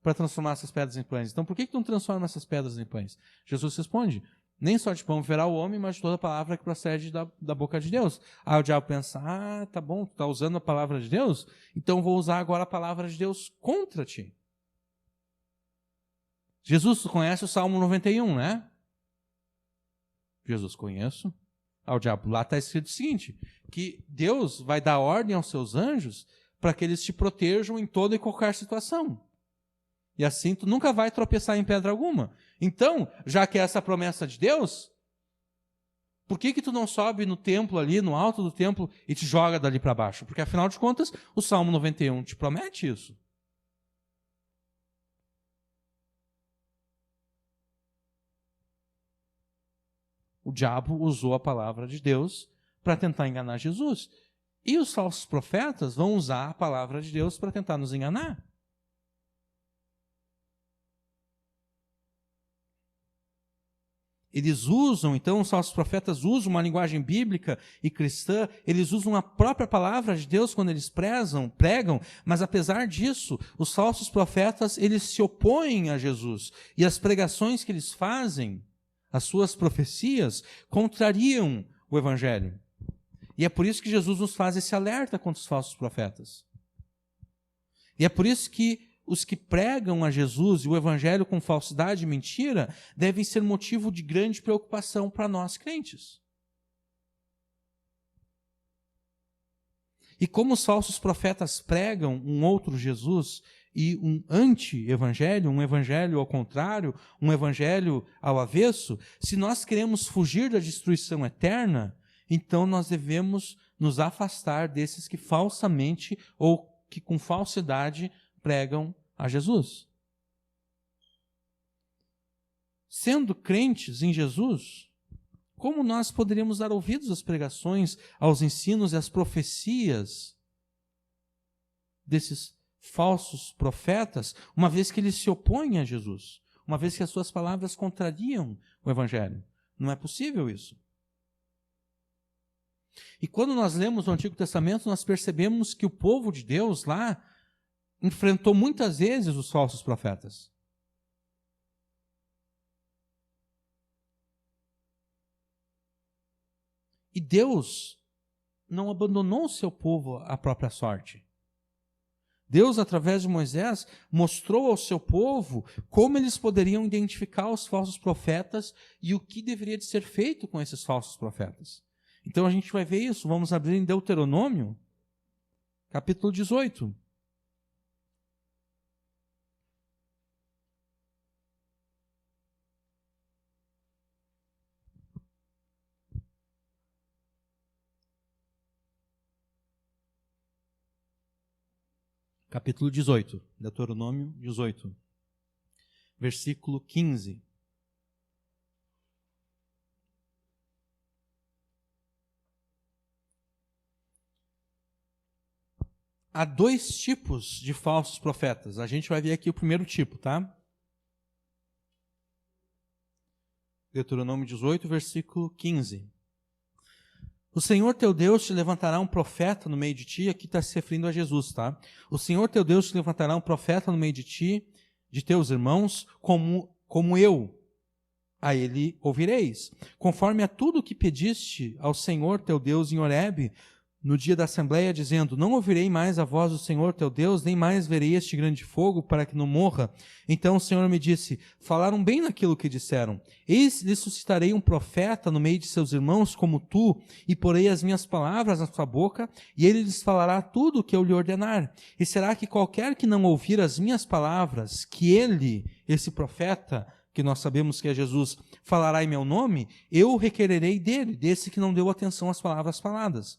para transformar essas pedras em pães. Então por que tu não transforma essas pedras em pães? Jesus responde: nem só de pão viverá o homem, mas de toda palavra que procede da boca de Deus. Aí o diabo pensa: tá bom, tu está usando a palavra de Deus? Então vou usar agora a palavra de Deus contra ti. Jesus, tu conhece o Salmo 91, né? Jesus, conheço. Ao diabo, lá está escrito o seguinte, que Deus vai dar ordem aos seus anjos para que eles te protejam em toda e qualquer situação. E assim tu nunca vai tropeçar em pedra alguma. Então, já que é essa promessa de Deus, por que tu não sobe no templo ali, no alto do templo, e te joga dali para baixo? Porque afinal de contas, o Salmo 91 te promete isso. O diabo usou a palavra de Deus para tentar enganar Jesus. E os falsos profetas vão usar a palavra de Deus para tentar nos enganar. Eles usam, então, os falsos profetas usam uma linguagem bíblica e cristã, eles usam a própria palavra de Deus quando eles pregam, mas apesar disso, os falsos profetas, eles se opõem a Jesus. E as pregações que eles fazem, as suas profecias, contrariam o Evangelho. E é por isso que Jesus nos faz esse alerta contra os falsos profetas. E é por isso que os que pregam a Jesus e o Evangelho com falsidade e mentira devem ser motivo de grande preocupação para nós crentes. E como os falsos profetas pregam um outro Jesus e um anti-evangelho, um evangelho ao contrário, um evangelho ao avesso, se nós queremos fugir da destruição eterna, então nós devemos nos afastar desses que falsamente ou que com falsidade pregam a Jesus. Sendo crentes em Jesus, como nós poderíamos dar ouvidos às pregações, aos ensinos e às profecias desses falsos profetas, uma vez que eles se opõem a Jesus, uma vez que as suas palavras contrariam o Evangelho? Não é possível isso. E quando nós lemos o Antigo Testamento, nós percebemos que o povo de Deus lá enfrentou muitas vezes os falsos profetas. E Deus não abandonou o seu povo à própria sorte. Deus, através de Moisés, mostrou ao seu povo como eles poderiam identificar os falsos profetas e o que deveria de ser feito com esses falsos profetas. Então a gente vai ver isso, vamos abrir em Deuteronômio, capítulo 18. Capítulo 18, Deuteronômio 18, versículo 15. Há dois tipos de falsos profetas. A gente vai ver aqui o primeiro tipo, tá? Deuteronômio 18, versículo 15. O Senhor teu Deus te levantará um profeta no meio de ti, aqui está se referindo a Jesus, tá? O Senhor teu Deus te levantará um profeta no meio de ti, de teus irmãos, como eu, a ele ouvireis. Conforme a tudo que pediste ao Senhor teu Deus em Horebe, no dia da Assembleia, dizendo: não ouvirei mais a voz do Senhor teu Deus, nem mais verei este grande fogo, para que não morra. Então o Senhor me disse: falaram bem naquilo que disseram. Eis, lhes suscitarei um profeta no meio de seus irmãos, como tu, e porei as minhas palavras na sua boca, e ele lhes falará tudo o que eu lhe ordenar. E será que qualquer que não ouvir as minhas palavras, que ele, esse profeta, que nós sabemos que é Jesus, falará em meu nome, eu requererei dele, desse que não deu atenção às palavras faladas.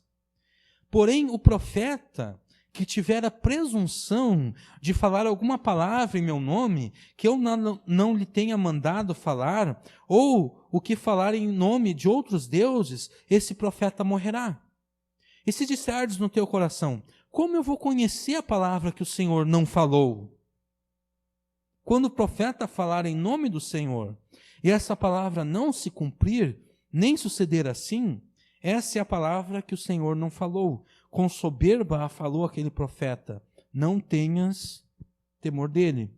Porém, o profeta que tiver a presunção de falar alguma palavra em meu nome, que eu não lhe tenha mandado falar, ou o que falar em nome de outros deuses, esse profeta morrerá. E se disserdes no teu coração, como eu vou conhecer a palavra que o Senhor não falou? Quando o profeta falar em nome do Senhor, e essa palavra não se cumprir, nem suceder assim, essa é a palavra que o Senhor não falou. Com soberba a falou aquele profeta. Não tenhas temor dele.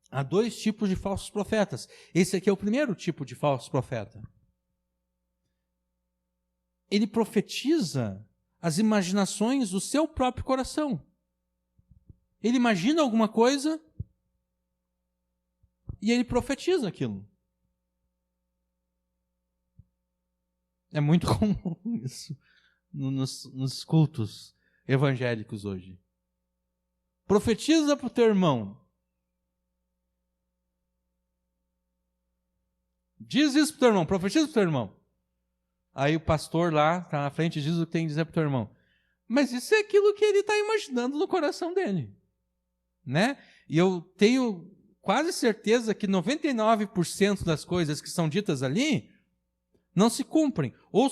Há dois tipos de falsos profetas. Esse aqui é o primeiro tipo de falso profeta. Ele profetiza as imaginações do seu próprio coração. Ele imagina alguma coisa e ele profetiza aquilo. É muito comum isso nos cultos evangélicos hoje. Profetiza para o teu irmão. Diz isso para o teu irmão, profetiza para o teu irmão. Aí o pastor lá está na frente e diz o que tem que dizer para o teu irmão. Mas isso é aquilo que ele está imaginando no coração dele. Né? E eu tenho quase certeza que 99% das coisas que são ditas ali não se cumprem. Ou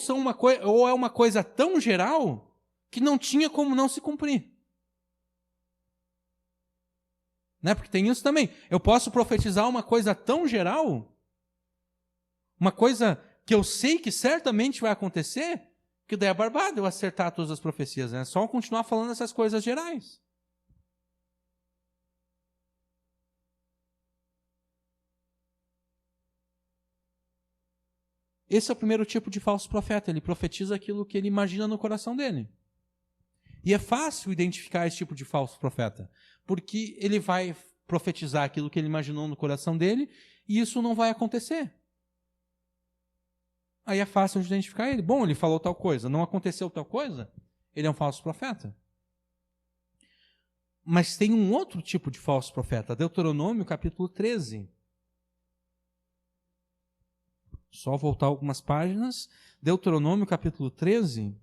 é uma coisa tão geral que não tinha como não se cumprir. Né? Porque tem isso também. Eu posso profetizar uma coisa tão geral, uma coisa que eu sei que certamente vai acontecer, que daí é barbado eu acertar todas as profecias. Né? É só eu continuar falando essas coisas gerais. Esse é o primeiro tipo de falso profeta. Ele profetiza aquilo que ele imagina no coração dele. E é fácil identificar esse tipo de falso profeta, porque ele vai profetizar aquilo que ele imaginou no coração dele e isso não vai acontecer. Aí é fácil de identificar ele. Bom, ele falou tal coisa, não aconteceu tal coisa, ele é um falso profeta. Mas tem um outro tipo de falso profeta, Deuteronômio capítulo 13. Só voltar algumas páginas. Deuteronômio capítulo 13.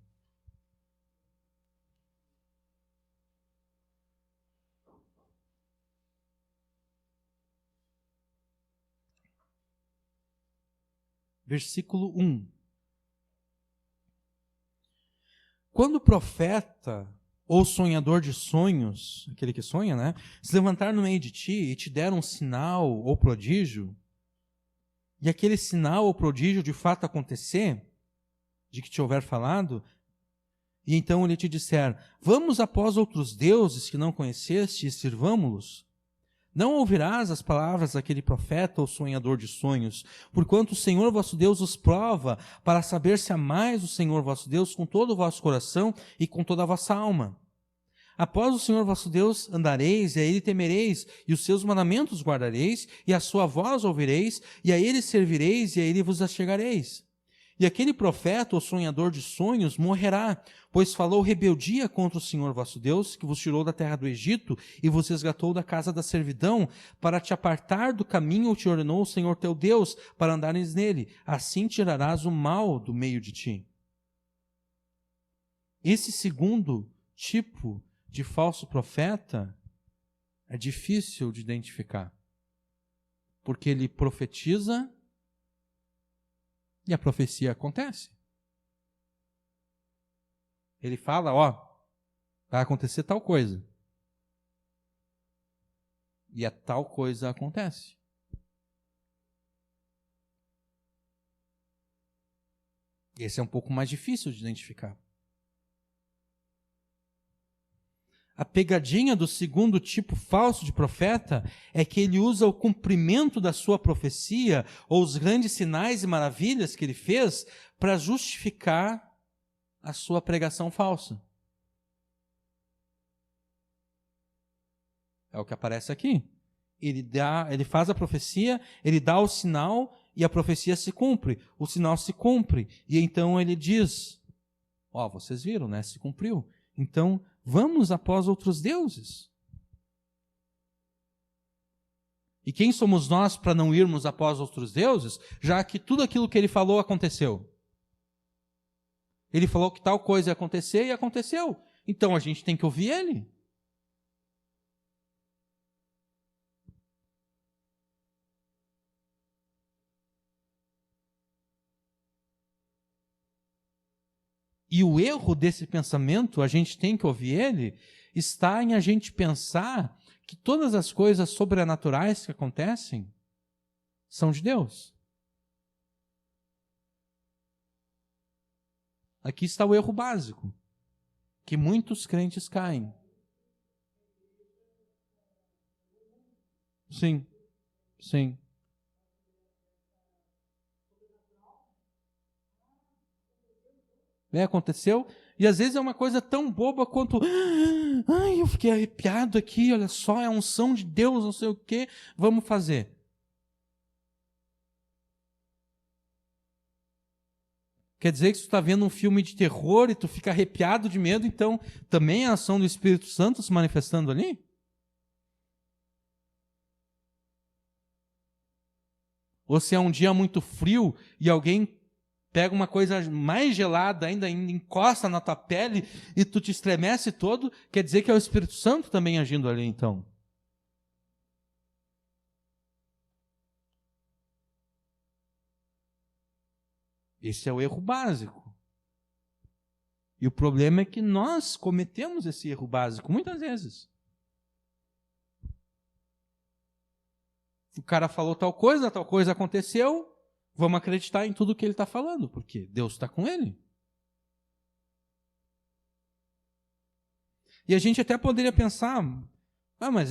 Versículo 1. Quando o profeta ou sonhador de sonhos, aquele que sonha, né, se levantar no meio de ti e te der um sinal ou prodígio, e aquele sinal ou prodígio de fato acontecer, de que te houver falado, e então ele te disser, vamos após outros deuses que não conheceste e sirvamo-los, não ouvirás as palavras daquele profeta ou sonhador de sonhos, porquanto o Senhor vosso Deus os prova, para saber se amais o Senhor vosso Deus com todo o vosso coração e com toda a vossa alma. Após o Senhor vosso Deus andareis, e a Ele temereis, e os seus mandamentos guardareis, e a sua voz ouvireis, e a Ele servireis, e a Ele vos achegareis. E aquele profeta ou sonhador de sonhos morrerá, pois falou rebeldia contra o Senhor vosso Deus, que vos tirou da terra do Egito, e vos resgatou da casa da servidão, para te apartar do caminho que te ordenou o Senhor teu Deus, para andares nele. Assim tirarás o mal do meio de ti. Esse segundo tipo de falso profeta é difícil de identificar, porque ele profetiza e a profecia acontece. Ele fala, vai acontecer tal coisa. E a tal coisa acontece. Esse é um pouco mais difícil de identificar. A pegadinha do segundo tipo falso de profeta é que ele usa o cumprimento da sua profecia ou os grandes sinais e maravilhas que ele fez para justificar a sua pregação falsa. É o que aparece aqui. Ele faz a profecia, ele dá o sinal e a profecia se cumpre. O sinal se cumpre. E então ele diz, vocês viram, né? Se cumpriu. Então, vamos após outros deuses. E quem somos nós para não irmos após outros deuses, já que tudo aquilo que ele falou aconteceu? Ele falou que tal coisa ia acontecer e aconteceu. Então a gente tem que ouvir ele. E o erro desse pensamento, a gente tem que ouvir ele, está em a gente pensar que todas as coisas sobrenaturais que acontecem são de Deus. Aqui está o erro básico, que muitos crentes caem. Sim, sim. Aconteceu, e às vezes é uma coisa tão boba quanto, ai, eu fiquei arrepiado aqui, olha só, é a unção de Deus, não sei o que, vamos fazer. Quer dizer que se tu está vendo um filme de terror e tu fica arrepiado de medo, então também é a ação do Espírito Santo se manifestando ali? Ou se é um dia muito frio e alguém pega uma coisa mais gelada ainda encosta na tua pele e tu te estremece todo, quer dizer que é o Espírito Santo também agindo ali, então. Esse é o erro básico. E o problema é que nós cometemos esse erro básico muitas vezes. O cara falou tal coisa aconteceu, vamos acreditar em tudo que ele está falando, porque Deus está com ele. E a gente até poderia pensar, mas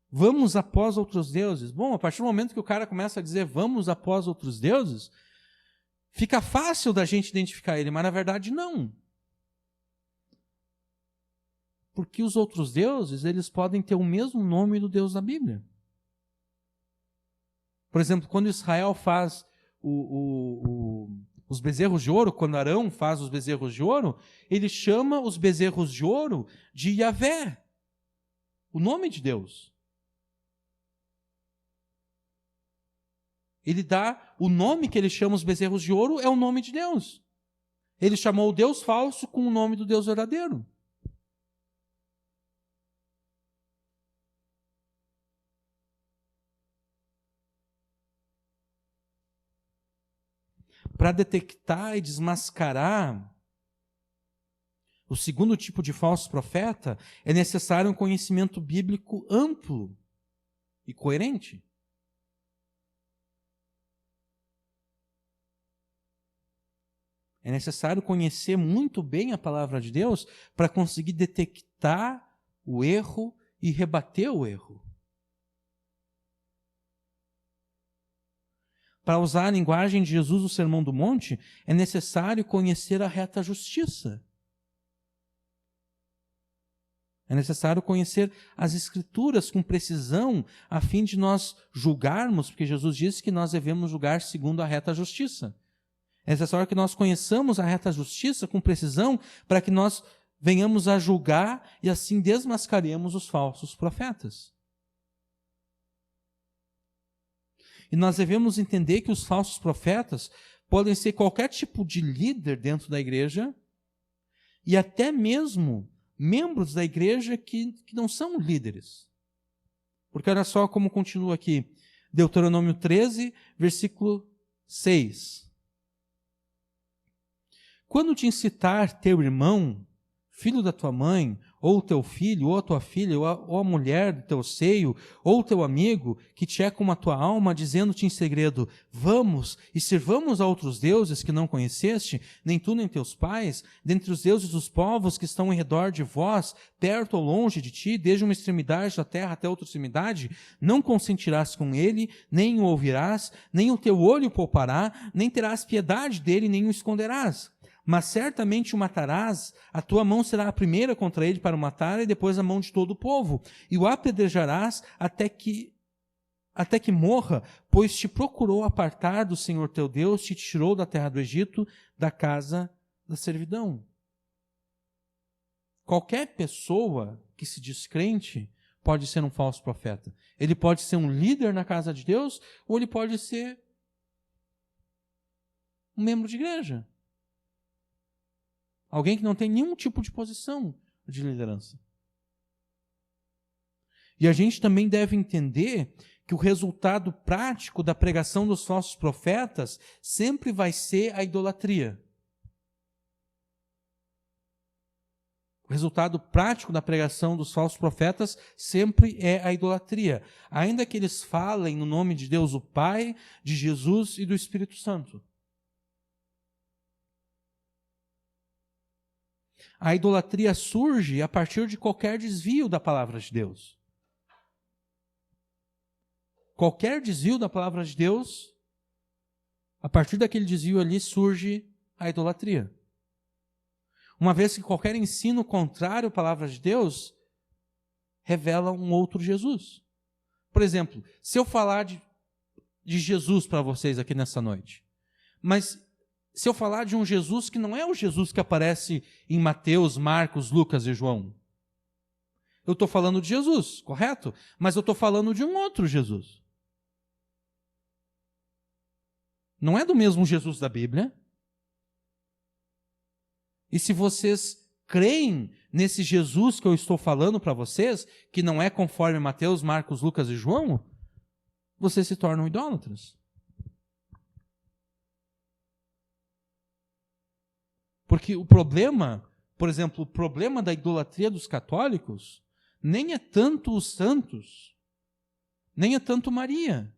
vamos após outros deuses. Bom, a partir do momento que o cara começa a dizer vamos após outros deuses, fica fácil da gente identificar ele, mas na verdade não. Porque os outros deuses, eles podem ter o mesmo nome do Deus da Bíblia. Por exemplo, quando Israel faz os bezerros de ouro, quando Arão faz os bezerros de ouro, ele chama os bezerros de ouro de Yahvé, o nome de Deus. Ele dá, o nome que ele chama os bezerros de ouro é o nome de Deus. Ele chamou o Deus falso com o nome do Deus verdadeiro. Para detectar e desmascarar o segundo tipo de falso profeta, é necessário um conhecimento bíblico amplo e coerente. É necessário conhecer muito bem a palavra de Deus para conseguir detectar o erro e rebater o erro. Para usar a linguagem de Jesus no Sermão do Monte, é necessário conhecer a reta justiça. É necessário conhecer as Escrituras com precisão, a fim de nós julgarmos, porque Jesus disse que nós devemos julgar segundo a reta justiça. É necessário que nós conheçamos a reta justiça com precisão, para que nós venhamos a julgar e assim desmascaremos os falsos profetas. E nós devemos entender que os falsos profetas podem ser qualquer tipo de líder dentro da igreja e até mesmo membros da igreja que não são líderes. Porque olha só como continua aqui, Deuteronômio 13, versículo 6. Quando te incitar teu irmão, filho da tua mãe, ou teu filho, ou a tua filha, ou a mulher do teu seio, ou teu amigo, que te é como a tua alma, dizendo-te em segredo, vamos e sirvamos a outros deuses que não conheceste, nem tu nem teus pais, dentre os deuses dos povos que estão em redor de vós, perto ou longe de ti, desde uma extremidade da terra até outra extremidade, não consentirás com ele, nem o ouvirás, nem o teu olho poupará, nem terás piedade dele, nem o esconderás. Mas certamente o matarás, a tua mão será a primeira contra ele para o matar, e depois a mão de todo o povo, e o apedrejarás até que morra, pois te procurou apartar do Senhor teu Deus, te tirou da terra do Egito, da casa da servidão. Qualquer pessoa que se diz crente pode ser um falso profeta. Ele pode ser um líder na casa de Deus, ou ele pode ser um membro de igreja. Alguém que não tem nenhum tipo de posição de liderança. E a gente também deve entender que o resultado prático da pregação dos falsos profetas sempre vai ser a idolatria. O resultado prático da pregação dos falsos profetas sempre é a idolatria, ainda que eles falem no nome de Deus, o Pai, de Jesus e do Espírito Santo. A idolatria surge a partir de qualquer desvio da palavra de Deus. Qualquer desvio da palavra de Deus, a partir daquele desvio ali surge a idolatria. Uma vez que qualquer ensino contrário à palavra de Deus revela um outro Jesus. Por exemplo, se eu falar de Jesus para vocês aqui nessa noite, mas se eu falar de um Jesus que não é o Jesus que aparece em Mateus, Marcos, Lucas e João, eu estou falando de Jesus, correto? Mas eu estou falando de um outro Jesus. Não é do mesmo Jesus da Bíblia. E se vocês creem nesse Jesus que eu estou falando para vocês, que não é conforme Mateus, Marcos, Lucas e João, vocês se tornam idólatras. Porque o problema, por exemplo, o problema da idolatria dos católicos, nem é tanto os santos, nem é tanto Maria.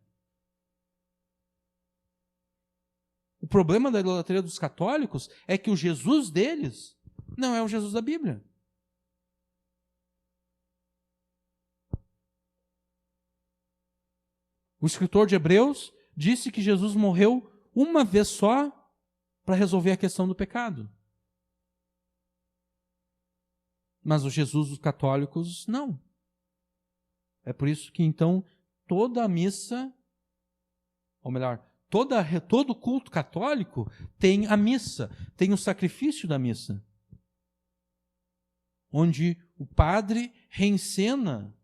O problema da idolatria dos católicos é que o Jesus deles não é o Jesus da Bíblia. O escritor de Hebreus disse que Jesus morreu uma vez só para resolver a questão do pecado. Mas o Jesus dos católicos, não. É por isso que, então, toda a missa, ou melhor, todo culto católico tem a missa, tem o sacrifício da missa, onde o padre reencena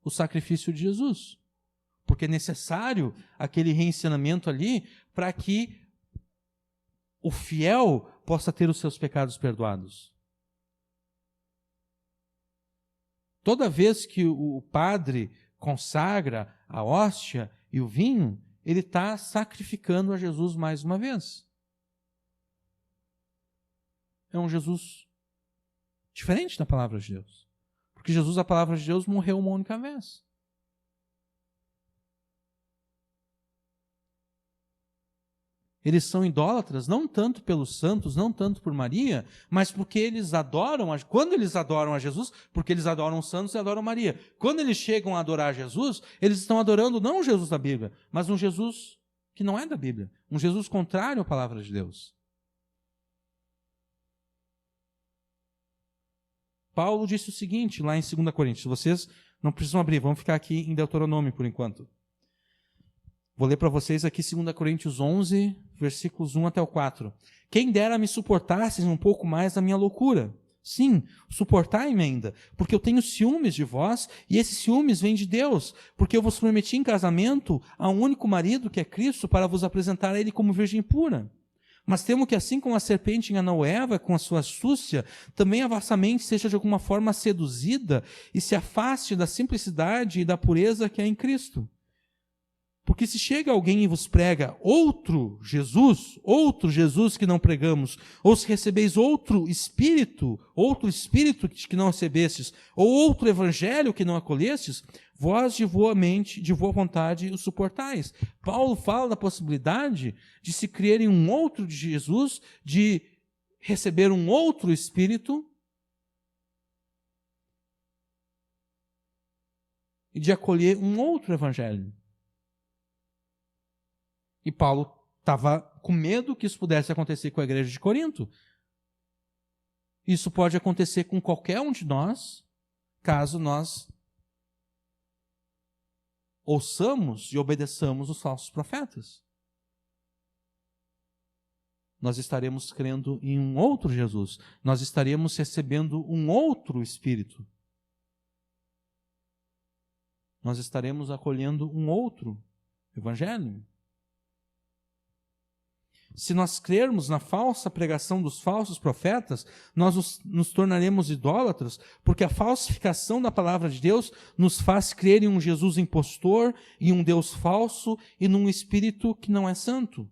o sacrifício de Jesus, porque é necessário aquele reencenamento ali para que o fiel possa ter os seus pecados perdoados. Toda vez que o padre consagra a hóstia e o vinho, ele está sacrificando a Jesus mais uma vez. É um Jesus diferente da palavra de Deus. Porque Jesus, a palavra de Deus, morreu uma única vez. Eles são idólatras não tanto pelos santos, não tanto por Maria, mas porque eles adoram, quando eles adoram a Jesus, porque eles adoram os santos e adoram Maria. Quando eles chegam a adorar Jesus, eles estão adorando não o Jesus da Bíblia, mas um Jesus que não é da Bíblia, um Jesus contrário à palavra de Deus. Paulo disse o seguinte, lá em 2 Coríntios, vocês não precisam abrir, vamos ficar aqui em Deuteronômio por enquanto. Vou ler para vocês aqui 2 Coríntios 11, versículos 1 até o 4. Quem dera me suportasseis um pouco mais da minha loucura. Sim, suportai-me ainda, porque eu tenho ciúmes de vós, e esses ciúmes vêm de Deus, porque eu vos prometi em casamento a um único marido, que é Cristo, para vos apresentar a ele como virgem pura. Mas temo que assim como a serpente enganou Eva com a sua astúcia, também a vossa mente seja de alguma forma seduzida e se afaste da simplicidade e da pureza que há em Cristo. Porque se chega alguém e vos prega outro Jesus que não pregamos, ou se recebeis outro espírito que não recebestes, ou outro evangelho que não acolhestes, vós de boa mente, de boa vontade o suportais. Paulo fala da possibilidade de se crer em um outro de Jesus, de receber um outro espírito e de acolher um outro evangelho. E Paulo estava com medo que isso pudesse acontecer com a igreja de Corinto. Isso pode acontecer com qualquer um de nós, caso nós ouçamos e obedeçamos os falsos profetas. Nós estaremos crendo em um outro Jesus. Nós estaremos recebendo um outro Espírito. Nós estaremos acolhendo um outro Evangelho. Se nós crermos na falsa pregação dos falsos profetas, nós nos tornaremos idólatras, porque a falsificação da palavra de Deus nos faz crer em um Jesus impostor, em um Deus falso e num Espírito que não é santo.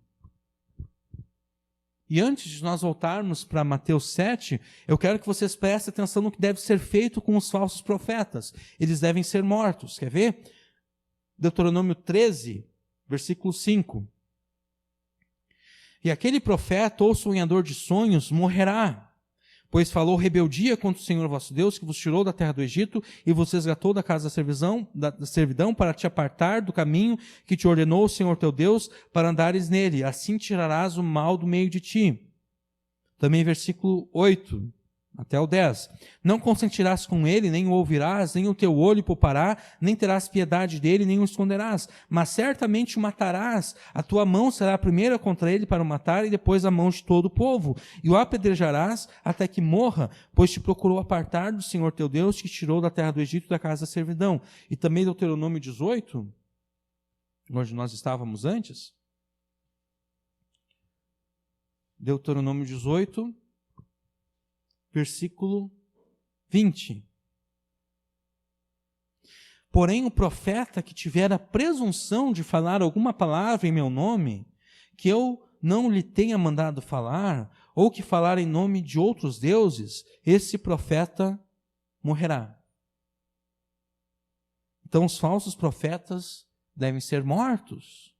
E antes de nós voltarmos para Mateus 7, eu quero que vocês prestem atenção no que deve ser feito com os falsos profetas. Eles devem ser mortos. Quer ver? Deuteronômio 13, versículo 5. E aquele profeta ou sonhador de sonhos morrerá, pois falou rebeldia contra o Senhor vosso Deus, que vos tirou da terra do Egito e vos resgatou da casa da servidão para te apartar do caminho que te ordenou o Senhor teu Deus para andares nele. Assim tirarás o mal do meio de ti. Também versículo 8 até o 10. Não consentirás com ele, nem o ouvirás, nem o teu olho poupará, nem terás piedade dele, nem o esconderás. Mas certamente o matarás. A tua mão será a primeira contra ele para o matar, e depois a mão de todo o povo. E o apedrejarás até que morra, pois te procurou apartar do Senhor teu Deus, que te tirou da terra do Egito, da casa da servidão. E também Deuteronômio 18, onde nós estávamos antes. Deuteronômio 18, versículo 20. Porém, o profeta que tiver a presunção de falar alguma palavra em meu nome, que eu não lhe tenha mandado falar, ou que falar em nome de outros deuses, esse profeta morrerá. Então, os falsos profetas devem ser mortos.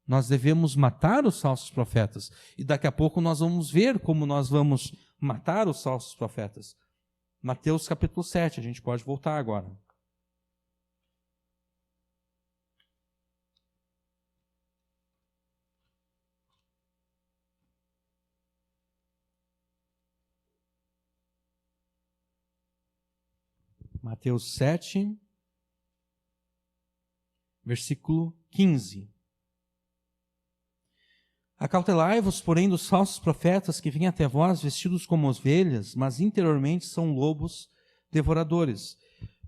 Nós devemos matar os falsos profetas. E daqui a pouco nós vamos ver como nós vamos matar os falsos profetas. Mateus capítulo 7, a gente pode voltar agora. Mateus 7, versículo 15. Acautelai-vos, porém, dos falsos profetas que vêm até vós vestidos como ovelhas, mas interiormente são lobos devoradores.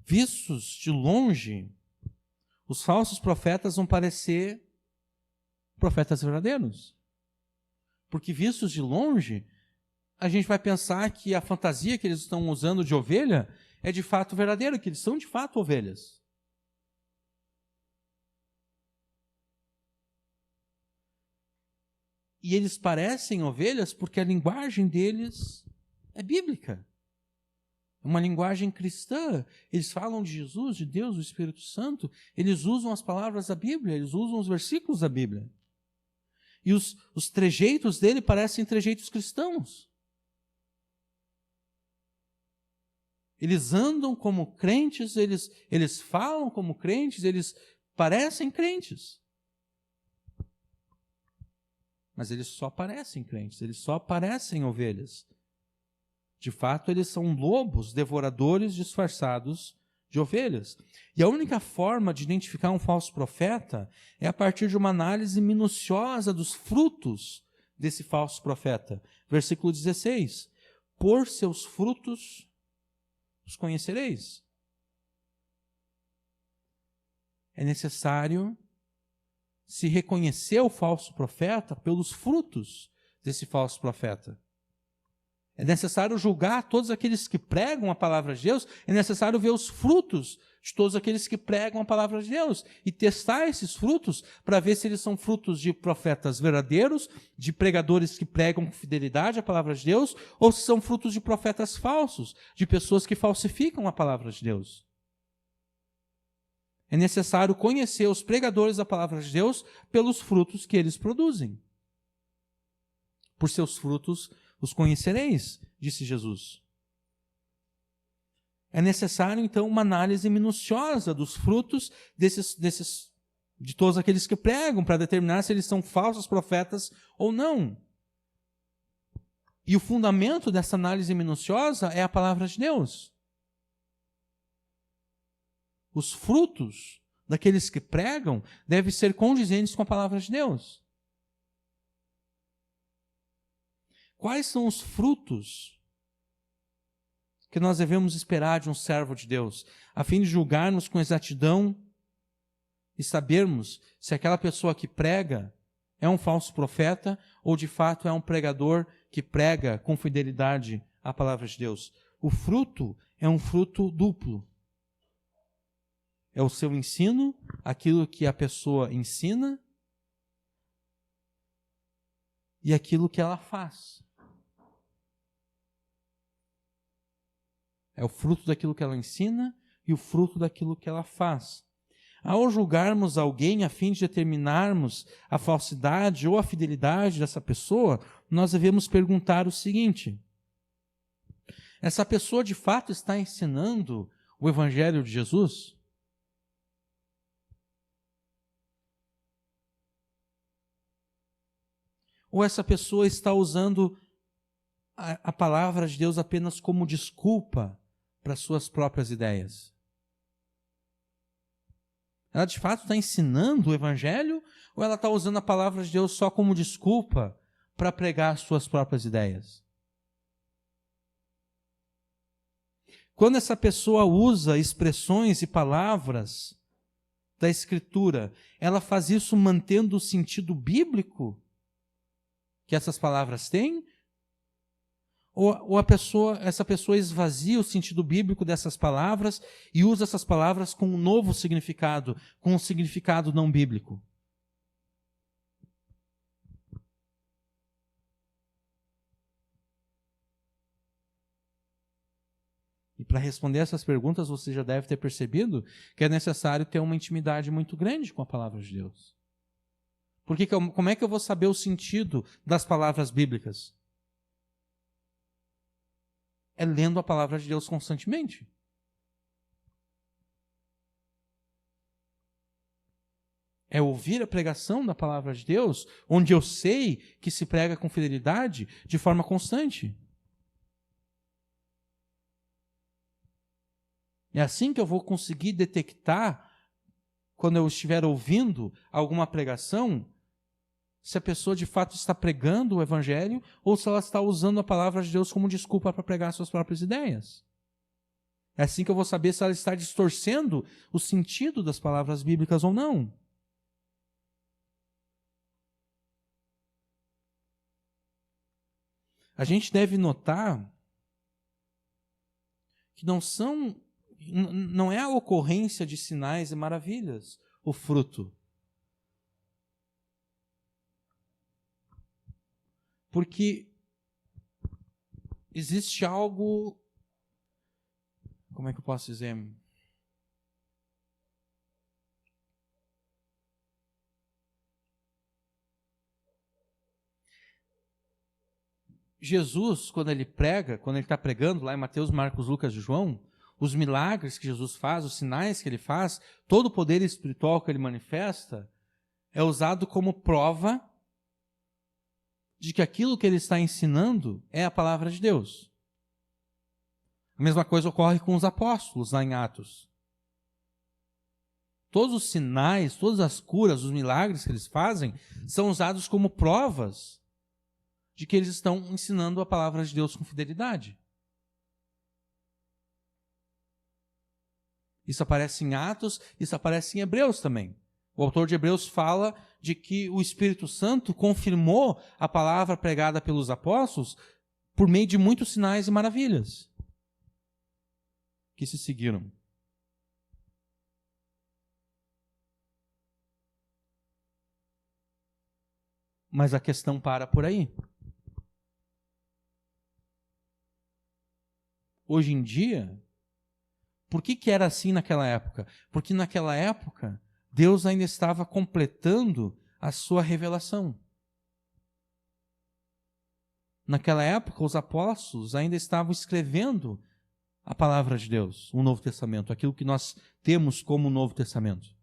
Vistos de longe, os falsos profetas vão parecer profetas verdadeiros. Porque vistos de longe, a gente vai pensar que a fantasia que eles estão usando de ovelha é de fato verdadeira, que eles são de fato ovelhas. E eles parecem ovelhas porque a linguagem deles é bíblica. É uma linguagem cristã. Eles falam de Jesus, de Deus, do Espírito Santo. Eles usam as palavras da Bíblia, eles usam os versículos da Bíblia. E os trejeitos dele parecem trejeitos cristãos. Eles andam como crentes, eles falam como crentes, eles parecem crentes. Mas eles só parecem crentes, eles só parecem ovelhas. De fato, eles são lobos devoradores disfarçados de ovelhas. E a única forma de identificar um falso profeta é a partir de uma análise minuciosa dos frutos desse falso profeta. Versículo 16. Por seus frutos os conhecereis. É necessário se reconhecer o falso profeta pelos frutos desse falso profeta. É necessário julgar todos aqueles que pregam a palavra de Deus, é necessário ver os frutos de todos aqueles que pregam a palavra de Deus e testar esses frutos para ver se eles são frutos de profetas verdadeiros, de pregadores que pregam com fidelidade a palavra de Deus, ou se são frutos de profetas falsos, de pessoas que falsificam a palavra de Deus. É necessário conhecer os pregadores da palavra de Deus pelos frutos que eles produzem. Por seus frutos os conhecereis, disse Jesus. É necessário, então, uma análise minuciosa dos frutos de todos aqueles que pregam, para determinar se eles são falsos profetas ou não. E o fundamento dessa análise minuciosa é a palavra de Deus. Os frutos daqueles que pregam devem ser condizentes com a palavra de Deus. Quais são os frutos que nós devemos esperar de um servo de Deus, a fim de julgarmos com exatidão e sabermos se aquela pessoa que prega é um falso profeta ou de fato é um pregador que prega com fidelidade a palavra de Deus? O fruto é um fruto duplo. É o seu ensino, aquilo que a pessoa ensina, e aquilo que ela faz. É o fruto daquilo que ela ensina e o fruto daquilo que ela faz. Ao julgarmos alguém a fim de determinarmos a falsidade ou a fidelidade dessa pessoa, nós devemos perguntar o seguinte: essa pessoa de fato está ensinando o Evangelho de Jesus? Ou essa pessoa está usando a palavra de Deus apenas como desculpa para suas próprias ideias? Ela de fato está ensinando o Evangelho ou ela está usando a palavra de Deus só como desculpa para pregar suas próprias ideias? Quando essa pessoa usa expressões e palavras da Escritura, ela faz isso mantendo o sentido bíblico que essas palavras têm? Ou essa pessoa esvazia o sentido bíblico dessas palavras e usa essas palavras com um novo significado, com um significado não bíblico? E para responder essas perguntas, você já deve ter percebido que é necessário ter uma intimidade muito grande com a palavra de Deus. Porque como é que eu vou saber o sentido das palavras bíblicas? É lendo a palavra de Deus constantemente. É ouvir a pregação da palavra de Deus, onde eu sei que se prega com fidelidade de forma constante. É assim que eu vou conseguir detectar, quando eu estiver ouvindo alguma pregação, se a pessoa de fato está pregando o Evangelho ou se ela está usando a palavra de Deus como desculpa para pregar suas próprias ideias. É assim que eu vou saber se ela está distorcendo o sentido das palavras bíblicas ou não. A gente deve notar que não é a ocorrência de sinais e maravilhas o fruto. Porque existe algo, como é que eu posso dizer? Jesus, quando ele está pregando lá em Mateus, Marcos, Lucas e João, os milagres que Jesus faz, os sinais que ele faz, todo o poder espiritual que ele manifesta, é usado como prova de que aquilo que ele está ensinando é a palavra de Deus. A mesma coisa ocorre com os apóstolos lá em Atos. Todos os sinais, todas as curas, os milagres que eles fazem, são usados como provas de que eles estão ensinando a palavra de Deus com fidelidade. Isso aparece em Atos, isso aparece em Hebreus também. O autor de Hebreus fala de que o Espírito Santo confirmou a palavra pregada pelos apóstolos por meio de muitos sinais e maravilhas que se seguiram. Mas a questão para por aí. Hoje em dia, por que era assim naquela época? Porque naquela época, Deus ainda estava completando a sua revelação. Naquela época, os apóstolos ainda estavam escrevendo a palavra de Deus, o Novo Testamento, aquilo que nós temos como Novo Testamento.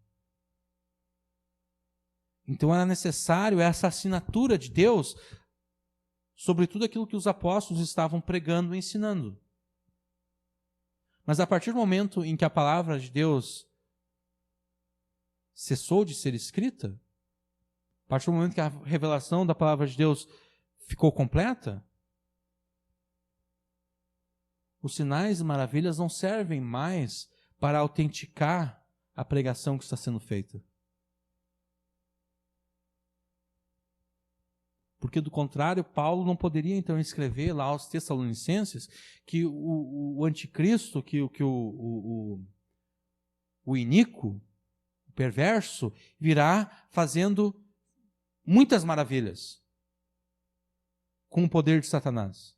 Então era necessário essa assinatura de Deus sobre tudo aquilo que os apóstolos estavam pregando e ensinando. Mas a partir do momento em que a palavra de Deus cessou de ser escrita, a partir do momento que a revelação da palavra de Deus ficou completa, os sinais e maravilhas não servem mais para autenticar a pregação que está sendo feita. Porque, do contrário, Paulo não poderia, então, escrever lá aos Tessalonicenses que o anticristo, que o iníquo, o perverso, virá fazendo muitas maravilhas. com o poder de Satanás.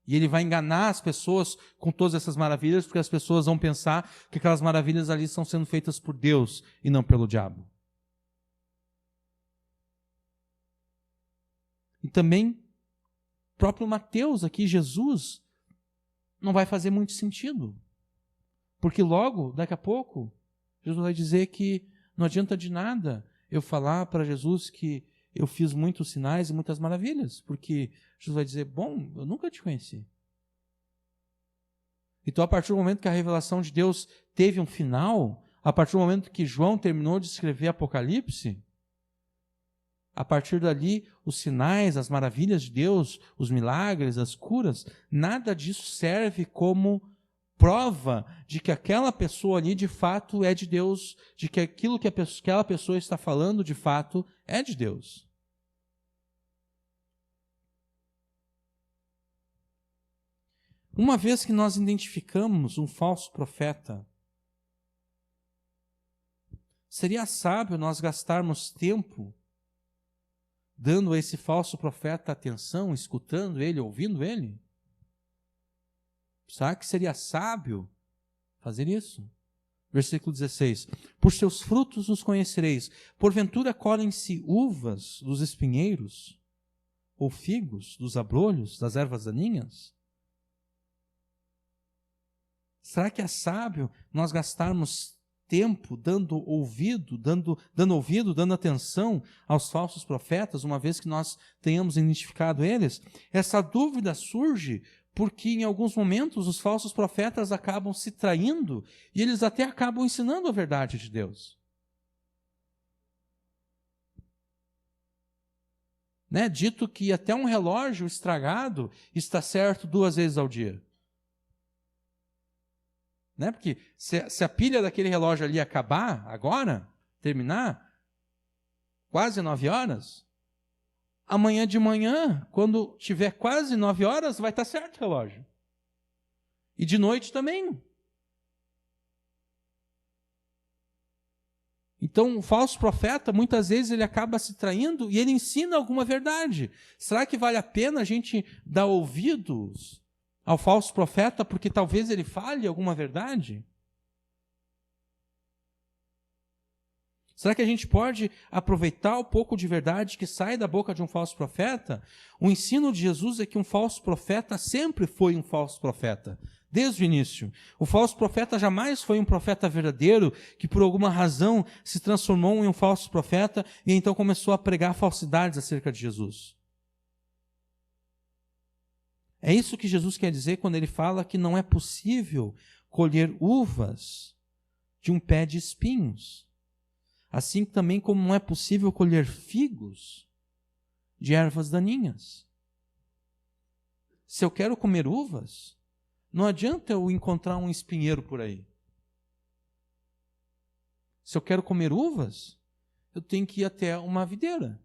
E ele vai enganar as pessoas com todas essas maravilhas, porque as pessoas vão pensar que aquelas maravilhas ali estão sendo feitas por Deus e não pelo diabo. E também, o próprio Mateus aqui, Jesus, não vai fazer muito sentido. Porque logo, daqui a pouco, Jesus vai dizer que não adianta de nada eu falar para Jesus que eu fiz muitos sinais e muitas maravilhas. Porque Jesus vai dizer, bom, eu nunca te conheci. Então, a partir do momento que a revelação de Deus teve um final, a partir do momento que João terminou de escrever Apocalipse, a partir dali, os sinais, as maravilhas de Deus, os milagres, as curas, nada disso serve como prova de que aquela pessoa ali de fato é de Deus, de que aquilo que aquela pessoa está falando de fato é de Deus. Uma vez que nós identificamos um falso profeta, seria sábio nós gastarmos tempo dando a esse falso profeta atenção, escutando ele, ouvindo ele? Será que seria sábio fazer isso? Versículo 16. Por seus frutos os conhecereis. Porventura colhem-se uvas dos espinheiros? Ou figos dos abrolhos, das ervas daninhas? Será que é sábio nós gastarmos tempo dando ouvido, dando atenção aos falsos profetas, uma vez que nós tenhamos identificado eles? Essa dúvida surge porque em alguns momentos os falsos profetas acabam se traindo e eles até acabam ensinando a verdade de Deus. Dito que até um relógio estragado está certo 2 vezes ao dia. Porque se a pilha daquele relógio ali acabar agora, terminar, quase 9 horas, amanhã de manhã, quando tiver quase 9 horas, vai estar certo o relógio. E de noite também. Então, o falso profeta, muitas vezes, ele acaba se traindo e ele ensina alguma verdade. Será que vale a pena a gente dar ouvidos ao falso profeta, porque talvez ele fale alguma verdade? Será que a gente pode aproveitar o pouco de verdade que sai da boca de um falso profeta? O ensino de Jesus é que um falso profeta sempre foi um falso profeta, desde o início. O falso profeta jamais foi um profeta verdadeiro que por alguma razão se transformou em um falso profeta e então começou a pregar falsidades acerca de Jesus. É isso que Jesus quer dizer quando ele fala que não é possível colher uvas de um pé de espinhos. Assim também como não é possível colher figos de ervas daninhas. Se eu quero comer uvas, não adianta eu encontrar um espinheiro por aí. Se eu quero comer uvas, eu tenho que ir até uma videira.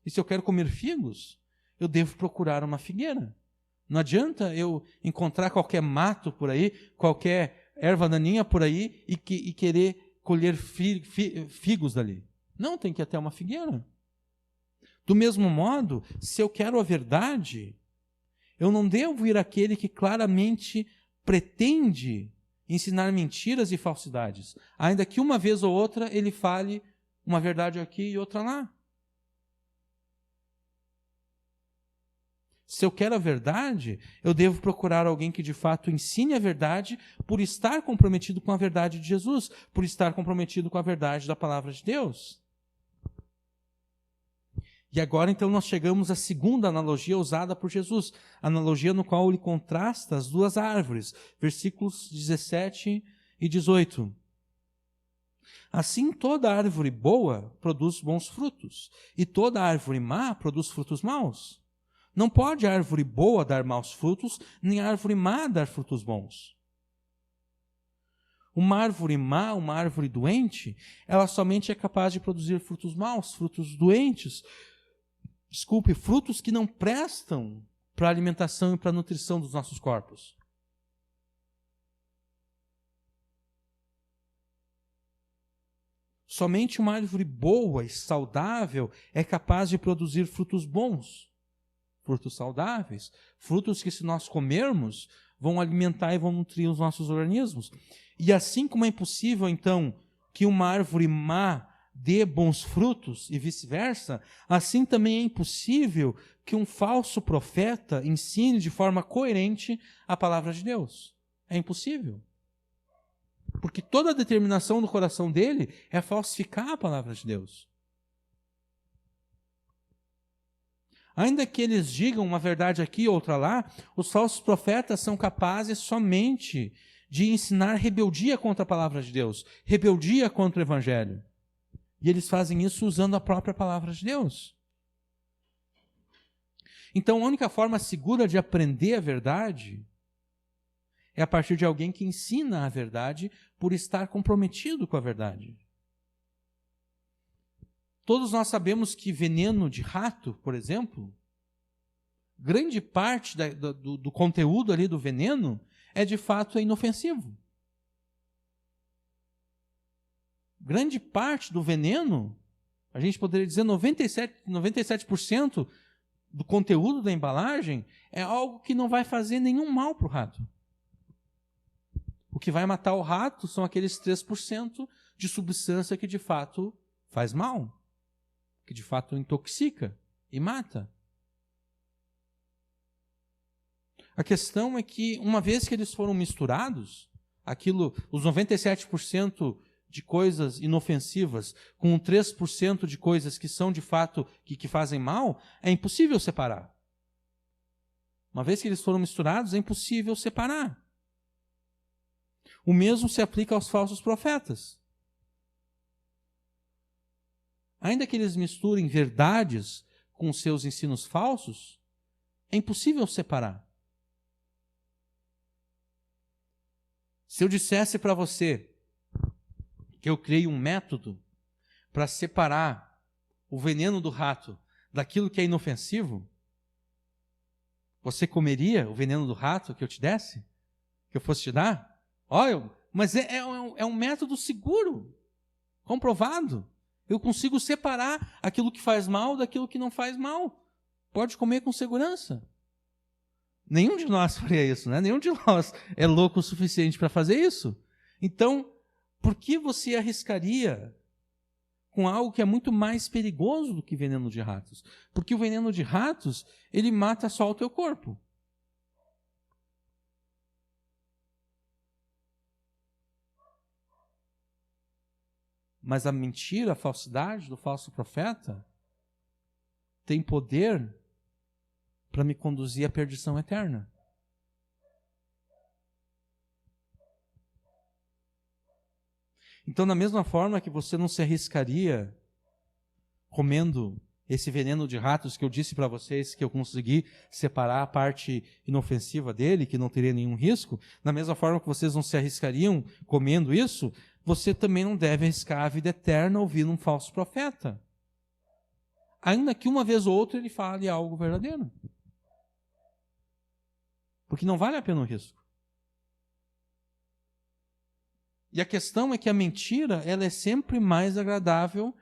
E se eu quero comer figos, eu devo procurar uma figueira. Não adianta eu encontrar qualquer mato por aí, qualquer erva daninha por aí e querer colher figos dali. Não, tem que ir até uma figueira. Do mesmo modo, se eu quero a verdade, eu não devo ir àquele que claramente pretende ensinar mentiras e falsidades, ainda que uma vez ou outra ele fale uma verdade aqui e outra lá. Se eu quero a verdade, eu devo procurar alguém que de fato ensine a verdade por estar comprometido com a verdade de Jesus, por estar comprometido com a verdade da palavra de Deus. E agora então nós chegamos à segunda analogia usada por Jesus, analogia no qual ele contrasta as duas árvores, versículos 17 e 18. Assim toda árvore boa produz bons frutos, e toda árvore má produz frutos maus. Não pode a árvore boa dar maus frutos, nem a árvore má dar frutos bons. Uma árvore má, uma árvore doente, ela somente é capaz de produzir frutos maus, frutos doentes. Frutos que não prestam para a alimentação e para a nutrição dos nossos corpos. somente uma árvore boa e saudável é capaz de produzir frutos bons, frutos saudáveis, frutos que, se nós comermos, vão alimentar e vão nutrir os nossos organismos. E assim como é impossível, então, que uma árvore má dê bons frutos e vice-versa, assim também é impossível que um falso profeta ensine de forma coerente a palavra de Deus. É impossível. Porque toda a determinação do coração dele é falsificar a palavra de Deus. Ainda que eles digam uma verdade aqui, outra lá, os falsos profetas são capazes somente de ensinar rebeldia contra a palavra de Deus, rebeldia contra o Evangelho. E eles fazem isso usando a própria palavra de Deus. Então, a única forma segura de aprender a verdade é a partir de alguém que ensina a verdade por estar comprometido com a verdade. Todos nós sabemos que veneno de rato, por exemplo, grande parte do conteúdo ali do veneno é de fato inofensivo. Grande parte do veneno, a gente poderia dizer 97% do conteúdo da embalagem é algo que não vai fazer nenhum mal para o rato. O que vai matar o rato são aqueles 3% de substância que de fato faz mal, que de fato intoxica e mata. A questão é que, uma vez que eles foram misturados, os 97% de coisas inofensivas com 3% de coisas que são de fato que fazem mal, é impossível separar. Uma vez que eles foram misturados, é impossível separar. O mesmo se aplica aos falsos profetas. Ainda que eles misturem verdades com seus ensinos falsos, é impossível separar. Se eu dissesse para você que eu criei um método para separar o veneno do rato daquilo que é inofensivo, você comeria o veneno do rato que eu te desse? Que eu fosse te dar? Olha, mas é um método seguro, comprovado. Eu consigo separar aquilo que faz mal daquilo que não faz mal. Pode comer com segurança. Nenhum de nós faria isso, né? Nenhum de nós é louco o suficiente para fazer isso. Então, por que você arriscaria com algo que é muito mais perigoso do que veneno de ratos? Porque o veneno de ratos, ele mata só o teu corpo. Mas a mentira, a falsidade do falso profeta tem poder para me conduzir à perdição eterna. Então, da mesma forma que você não se arriscaria comendo esse veneno de ratos que eu disse para vocês que eu consegui separar a parte inofensiva dele, que não teria nenhum risco, da mesma forma que vocês não se arriscariam comendo isso, você também não deve arriscar a vida eterna ouvindo um falso profeta. Ainda que uma vez ou outra ele fale algo verdadeiro. Porque não vale a pena o risco. E a questão é que a mentira, ela é sempre mais agradável,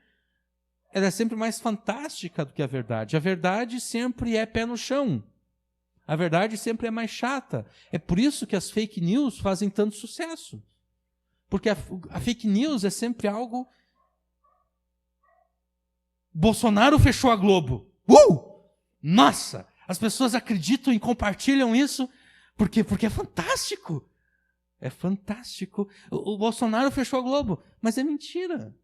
ela é sempre mais fantástica do que a verdade. A verdade sempre é pé no chão. A verdade sempre é mais chata. É por isso que as fake news fazem tanto sucesso. Porque a fake news é sempre algo... Bolsonaro fechou a Globo. Nossa! As pessoas acreditam e compartilham isso porque é fantástico. É fantástico. O Bolsonaro fechou a Globo, mas é mentira.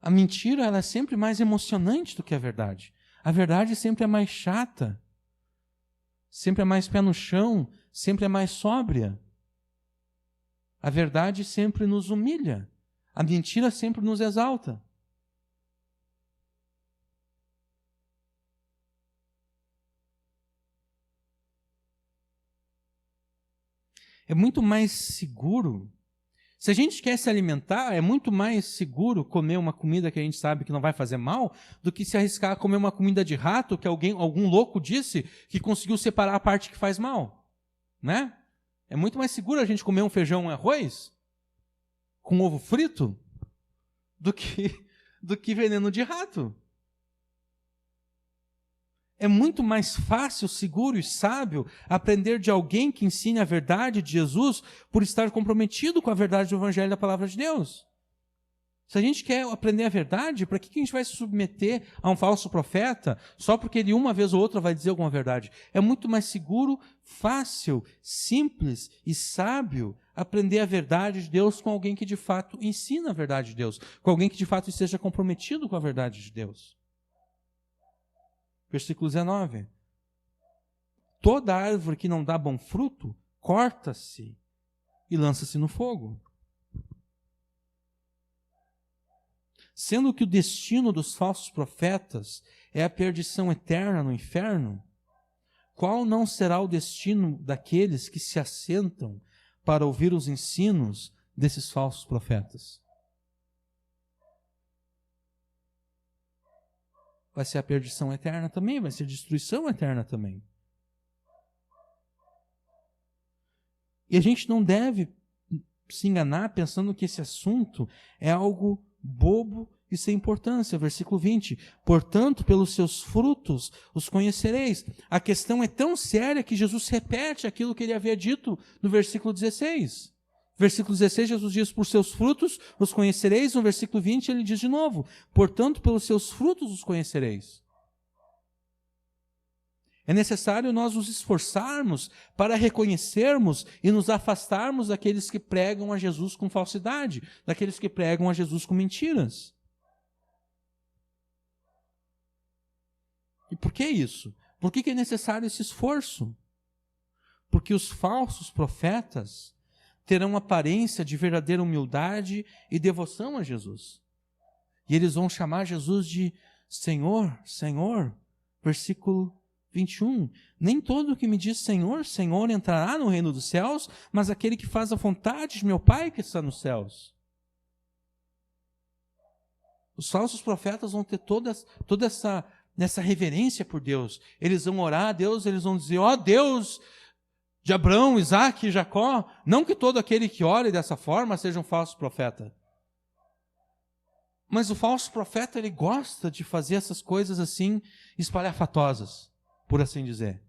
A mentira, ela é sempre mais emocionante do que a verdade. A verdade sempre é mais chata, sempre é mais pé no chão, sempre é mais sóbria. A verdade sempre nos humilha. A mentira sempre nos exalta. É muito mais seguro Se a gente quer se alimentar, é muito mais seguro comer uma comida que a gente sabe que não vai fazer mal do que se arriscar a comer uma comida de rato que algum louco disse que conseguiu separar a parte que faz mal, né? É muito mais seguro a gente comer um feijão e um arroz com ovo frito do que veneno de rato. É muito mais fácil, seguro e sábio aprender de alguém que ensine a verdade de Jesus por estar comprometido com a verdade do Evangelho da Palavra de Deus. Se a gente quer aprender a verdade, para que a gente vai se submeter a um falso profeta só porque ele uma vez ou outra vai dizer alguma verdade? É muito mais seguro, fácil, simples e sábio aprender a verdade de Deus com alguém que de fato ensina a verdade de Deus, com alguém que de fato esteja comprometido com a verdade de Deus. Versículo 19. Toda árvore que não dá bom fruto, corta-se e lança-se no fogo. Sendo que o destino dos falsos profetas é a perdição eterna no inferno, qual não será o destino daqueles que se assentam para ouvir os ensinos desses falsos profetas? Vai ser a perdição eterna também, vai ser a destruição eterna também. E a gente não deve se enganar pensando que esse assunto é algo bobo e sem importância. Versículo 20. Portanto, pelos seus frutos os conhecereis. A questão é tão séria que Jesus repete aquilo que ele havia dito no versículo 16. Versículo 16, Jesus diz, por seus frutos os conhecereis. No versículo 20, ele diz de novo, portanto, pelos seus frutos os conhecereis. É necessário nós nos esforçarmos para reconhecermos e nos afastarmos daqueles que pregam a Jesus com falsidade, daqueles que pregam a Jesus com mentiras. E por que isso? Por que é necessário esse esforço? Porque os falsos profetas terão aparência de verdadeira humildade e devoção a Jesus. E eles vão chamar Jesus de Senhor, Senhor. Versículo 21. Nem todo o que me diz Senhor, Senhor entrará no reino dos céus, mas aquele que faz a vontade de meu Pai que está nos céus. Os falsos profetas vão ter toda essa reverência por Deus. Eles vão orar a Deus, eles vão dizer, ó Deus de Abraão, Isaac e Jacó, não que todo aquele que ore dessa forma seja um falso profeta. Mas o falso profeta, ele gosta de fazer essas coisas assim, espalhafatosas, por assim dizer.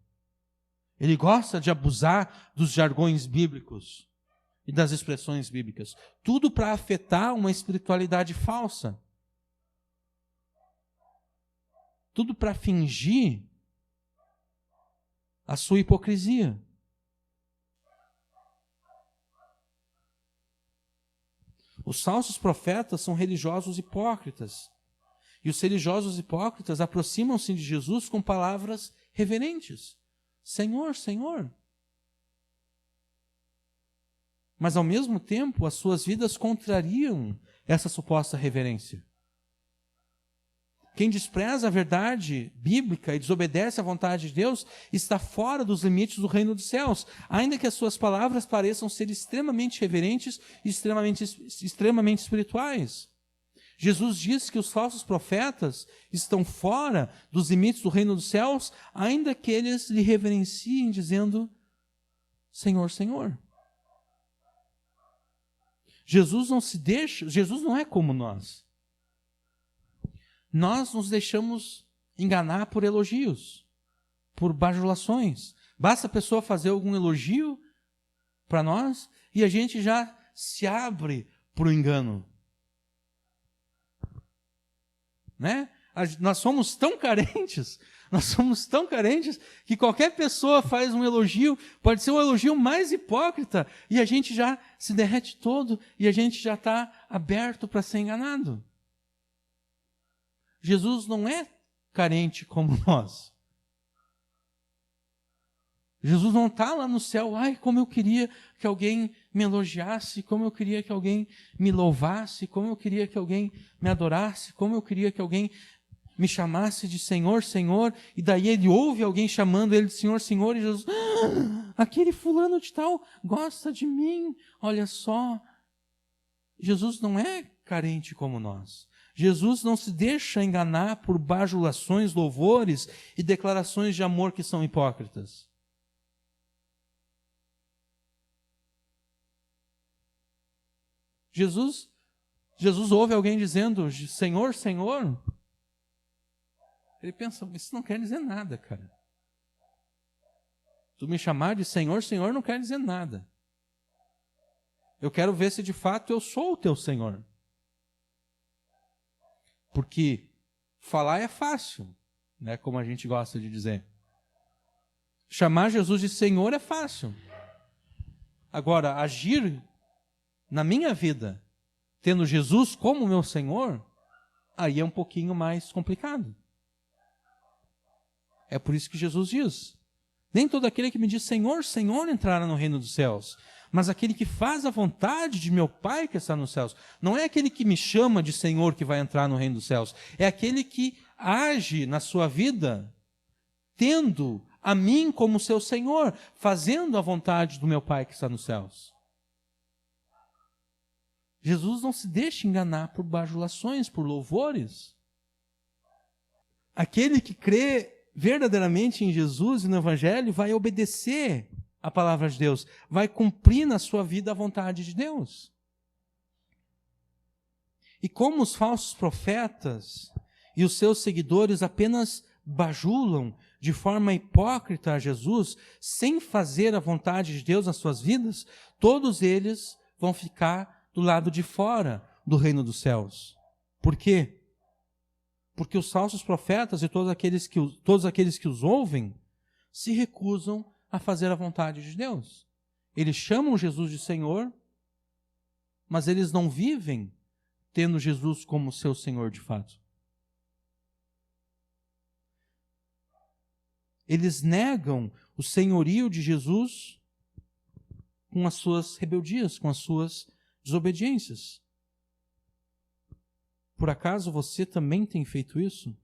Ele gosta de abusar dos jargões bíblicos e das expressões bíblicas. Tudo para afetar uma espiritualidade falsa. Tudo para fingir a sua hipocrisia. Os falsos profetas são religiosos hipócritas. E os religiosos hipócritas aproximam-se de Jesus com palavras reverentes. Senhor, Senhor. Mas ao mesmo tempo, as suas vidas contrariam essa suposta reverência. Quem despreza a verdade bíblica e desobedece à vontade de Deus está fora dos limites do reino dos céus, ainda que as suas palavras pareçam ser extremamente reverentes e extremamente espirituais. Jesus diz que os falsos profetas estão fora dos limites do reino dos céus, ainda que eles lhe reverenciem dizendo, Senhor, Senhor. Jesus não é como nós. Nós nos deixamos enganar por elogios, por bajulações. Basta a pessoa fazer algum elogio para nós e a gente já se abre para o engano. Né? Nós somos tão carentes que qualquer pessoa faz um elogio, pode ser o elogio mais hipócrita, e a gente já se derrete todo e a gente já está aberto para ser enganado. Jesus não é carente como nós. Jesus não está lá no céu, ai, como eu queria que alguém me elogiasse, como eu queria que alguém me louvasse, como eu queria que alguém me adorasse, como eu queria que alguém me chamasse de Senhor, Senhor, e daí ele ouve alguém chamando ele de Senhor, Senhor, e Jesus, aquele fulano de tal gosta de mim, olha só. Jesus não é carente como nós. Jesus não se deixa enganar por bajulações, louvores e declarações de amor que são hipócritas. Jesus ouve alguém dizendo, Senhor, Senhor. Ele pensa, isso não quer dizer nada, cara. Tu me chamar de Senhor, Senhor não quer dizer nada. Eu quero ver se de fato eu sou o teu Senhor. Porque falar é fácil, né, como a gente gosta de dizer. Chamar Jesus de Senhor é fácil. Agora, agir na minha vida, tendo Jesus como meu Senhor, aí é um pouquinho mais complicado. É por isso que Jesus diz, nem todo aquele que me diz Senhor, Senhor entrará no reino dos céus, mas aquele que faz a vontade de meu Pai que está nos céus. Não é aquele que me chama de Senhor que vai entrar no reino dos céus, é aquele que age na sua vida, tendo a mim como seu Senhor, fazendo a vontade do meu Pai que está nos céus. Jesus não se deixa enganar por bajulações, por louvores. Aquele que crê verdadeiramente em Jesus e no Evangelho vai obedecer a palavra de Deus, vai cumprir na sua vida a vontade de Deus. E como os falsos profetas e os seus seguidores apenas bajulam de forma hipócrita a Jesus, sem fazer a vontade de Deus nas suas vidas, todos eles vão ficar do lado de fora do reino dos céus. Por quê? Porque os falsos profetas e todos aqueles que os ouvem se recusam a fazer a vontade de Deus. Eles chamam Jesus de Senhor, mas eles não vivem tendo Jesus como seu Senhor de fato. Eles negam o senhorio de Jesus com as suas rebeldias, com as suas desobediências. Por acaso você também tem feito isso?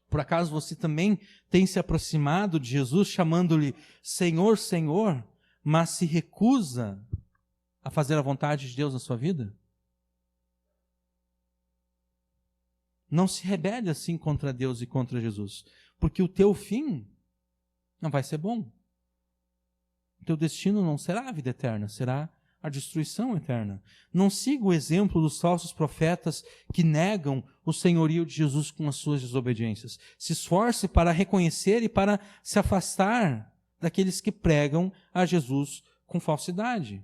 Por acaso você também tem se aproximado de Jesus chamando-lhe Senhor, Senhor, mas se recusa a fazer a vontade de Deus na sua vida? Não se rebele assim contra Deus e contra Jesus, porque o teu fim não vai ser bom. O teu destino não será a vida eterna, será a destruição eterna. Não siga o exemplo dos falsos profetas que negam o senhorio de Jesus com as suas desobediências. Se esforce para reconhecer e para se afastar daqueles que pregam a Jesus com falsidade.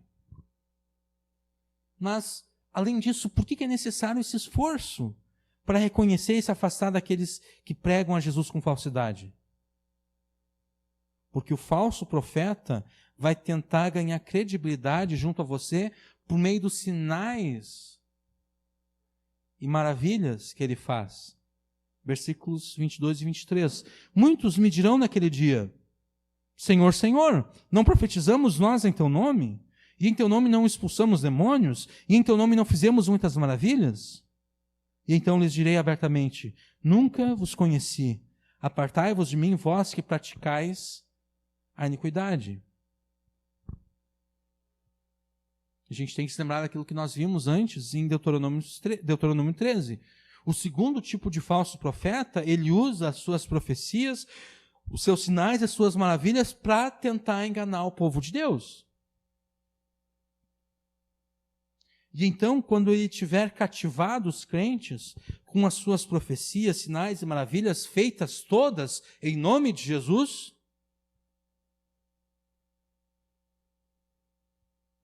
Mas, além disso, por que é necessário esse esforço para reconhecer e se afastar daqueles que pregam a Jesus com falsidade? Porque o falso profeta vai tentar ganhar credibilidade junto a você por meio dos sinais e maravilhas que ele faz. Versículos 22 e 23. Muitos me dirão naquele dia, Senhor, Senhor, não profetizamos nós em teu nome? E em teu nome não expulsamos demônios? E em teu nome não fizemos muitas maravilhas? E então lhes direi abertamente, nunca vos conheci. Apartai-vos de mim, vós que praticais a iniquidade. A gente tem que se lembrar daquilo que nós vimos antes em Deuteronômio 13. O segundo tipo de falso profeta, ele usa as suas profecias, os seus sinais, as suas maravilhas para tentar enganar o povo de Deus. E então, quando ele tiver cativado os crentes com as suas profecias, sinais e maravilhas feitas todas em nome de Jesus,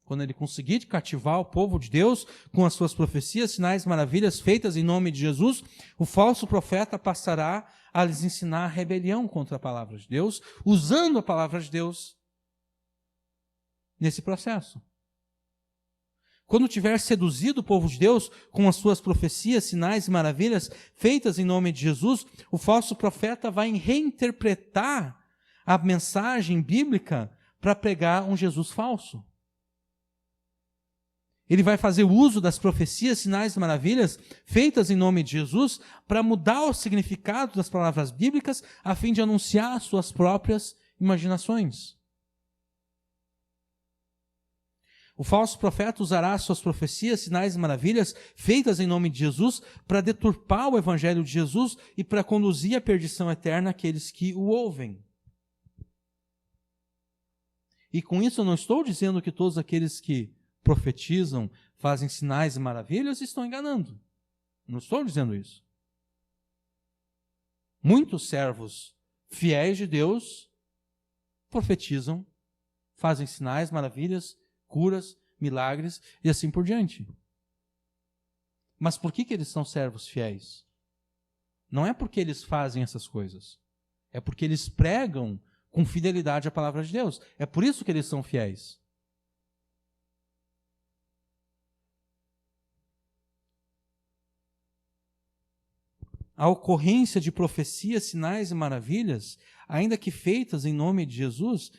quando ele conseguir cativar o povo de Deus com as suas profecias, sinais, maravilhas feitas em nome de Jesus, o falso profeta passará a lhes ensinar a rebelião contra a palavra de Deus, usando a palavra de Deus nesse processo. Quando tiver seduzido o povo de Deus com as suas profecias, sinais e maravilhas feitas em nome de Jesus, o falso profeta vai reinterpretar a mensagem bíblica para pregar um Jesus falso. Ele vai fazer uso das profecias, sinais e maravilhas feitas em nome de Jesus para mudar o significado das palavras bíblicas a fim de anunciar suas próprias imaginações. O falso profeta usará suas profecias, sinais e maravilhas feitas em nome de Jesus para deturpar o evangelho de Jesus e para conduzir à perdição eterna aqueles que o ouvem. E com isso eu não estou dizendo que todos aqueles que profetizam, fazem sinais e maravilhas estão enganando. Não estou dizendo isso. Muitos servos fiéis de Deus profetizam, fazem sinais, maravilhas, curas, milagres e assim por diante. Mas por que eles são servos fiéis? Não é porque eles fazem essas coisas. É porque eles pregam com fidelidade a palavra de Deus. É por isso que eles são fiéis. A ocorrência de profecias, sinais e maravilhas, ainda que feitas em nome de Jesus,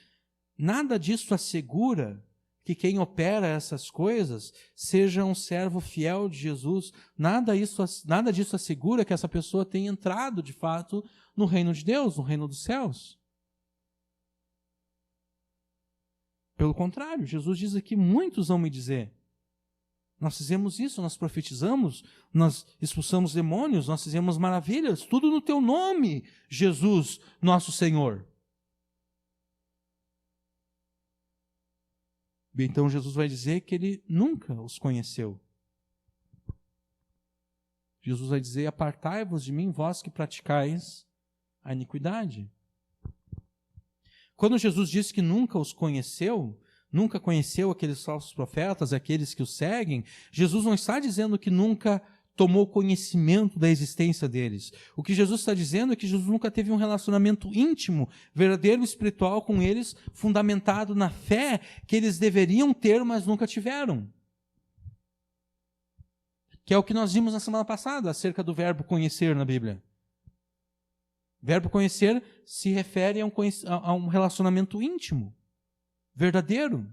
nada disso assegura que quem opera essas coisas seja um servo fiel de Jesus. Nada disso assegura que essa pessoa tenha entrado, de fato, no reino de Deus, no reino dos céus. Pelo contrário, Jesus diz aqui, muitos vão me dizer, nós fizemos isso, nós profetizamos, nós expulsamos demônios, nós fizemos maravilhas, tudo no teu nome, Jesus, nosso Senhor. E então Jesus vai dizer que ele nunca os conheceu. Jesus vai dizer, apartai-vos de mim, vós que praticais a iniquidade. Quando Jesus disse que nunca os conheceu, nunca conheceu aqueles falsos profetas, aqueles que os seguem, Jesus não está dizendo que nunca tomou conhecimento da existência deles. O que Jesus está dizendo é que Jesus nunca teve um relacionamento íntimo, verdadeiro e espiritual com eles, fundamentado na fé que eles deveriam ter, mas nunca tiveram. Que é o que nós vimos na semana passada, acerca do verbo conhecer na Bíblia. O verbo conhecer se refere a um relacionamento íntimo, verdadeiro.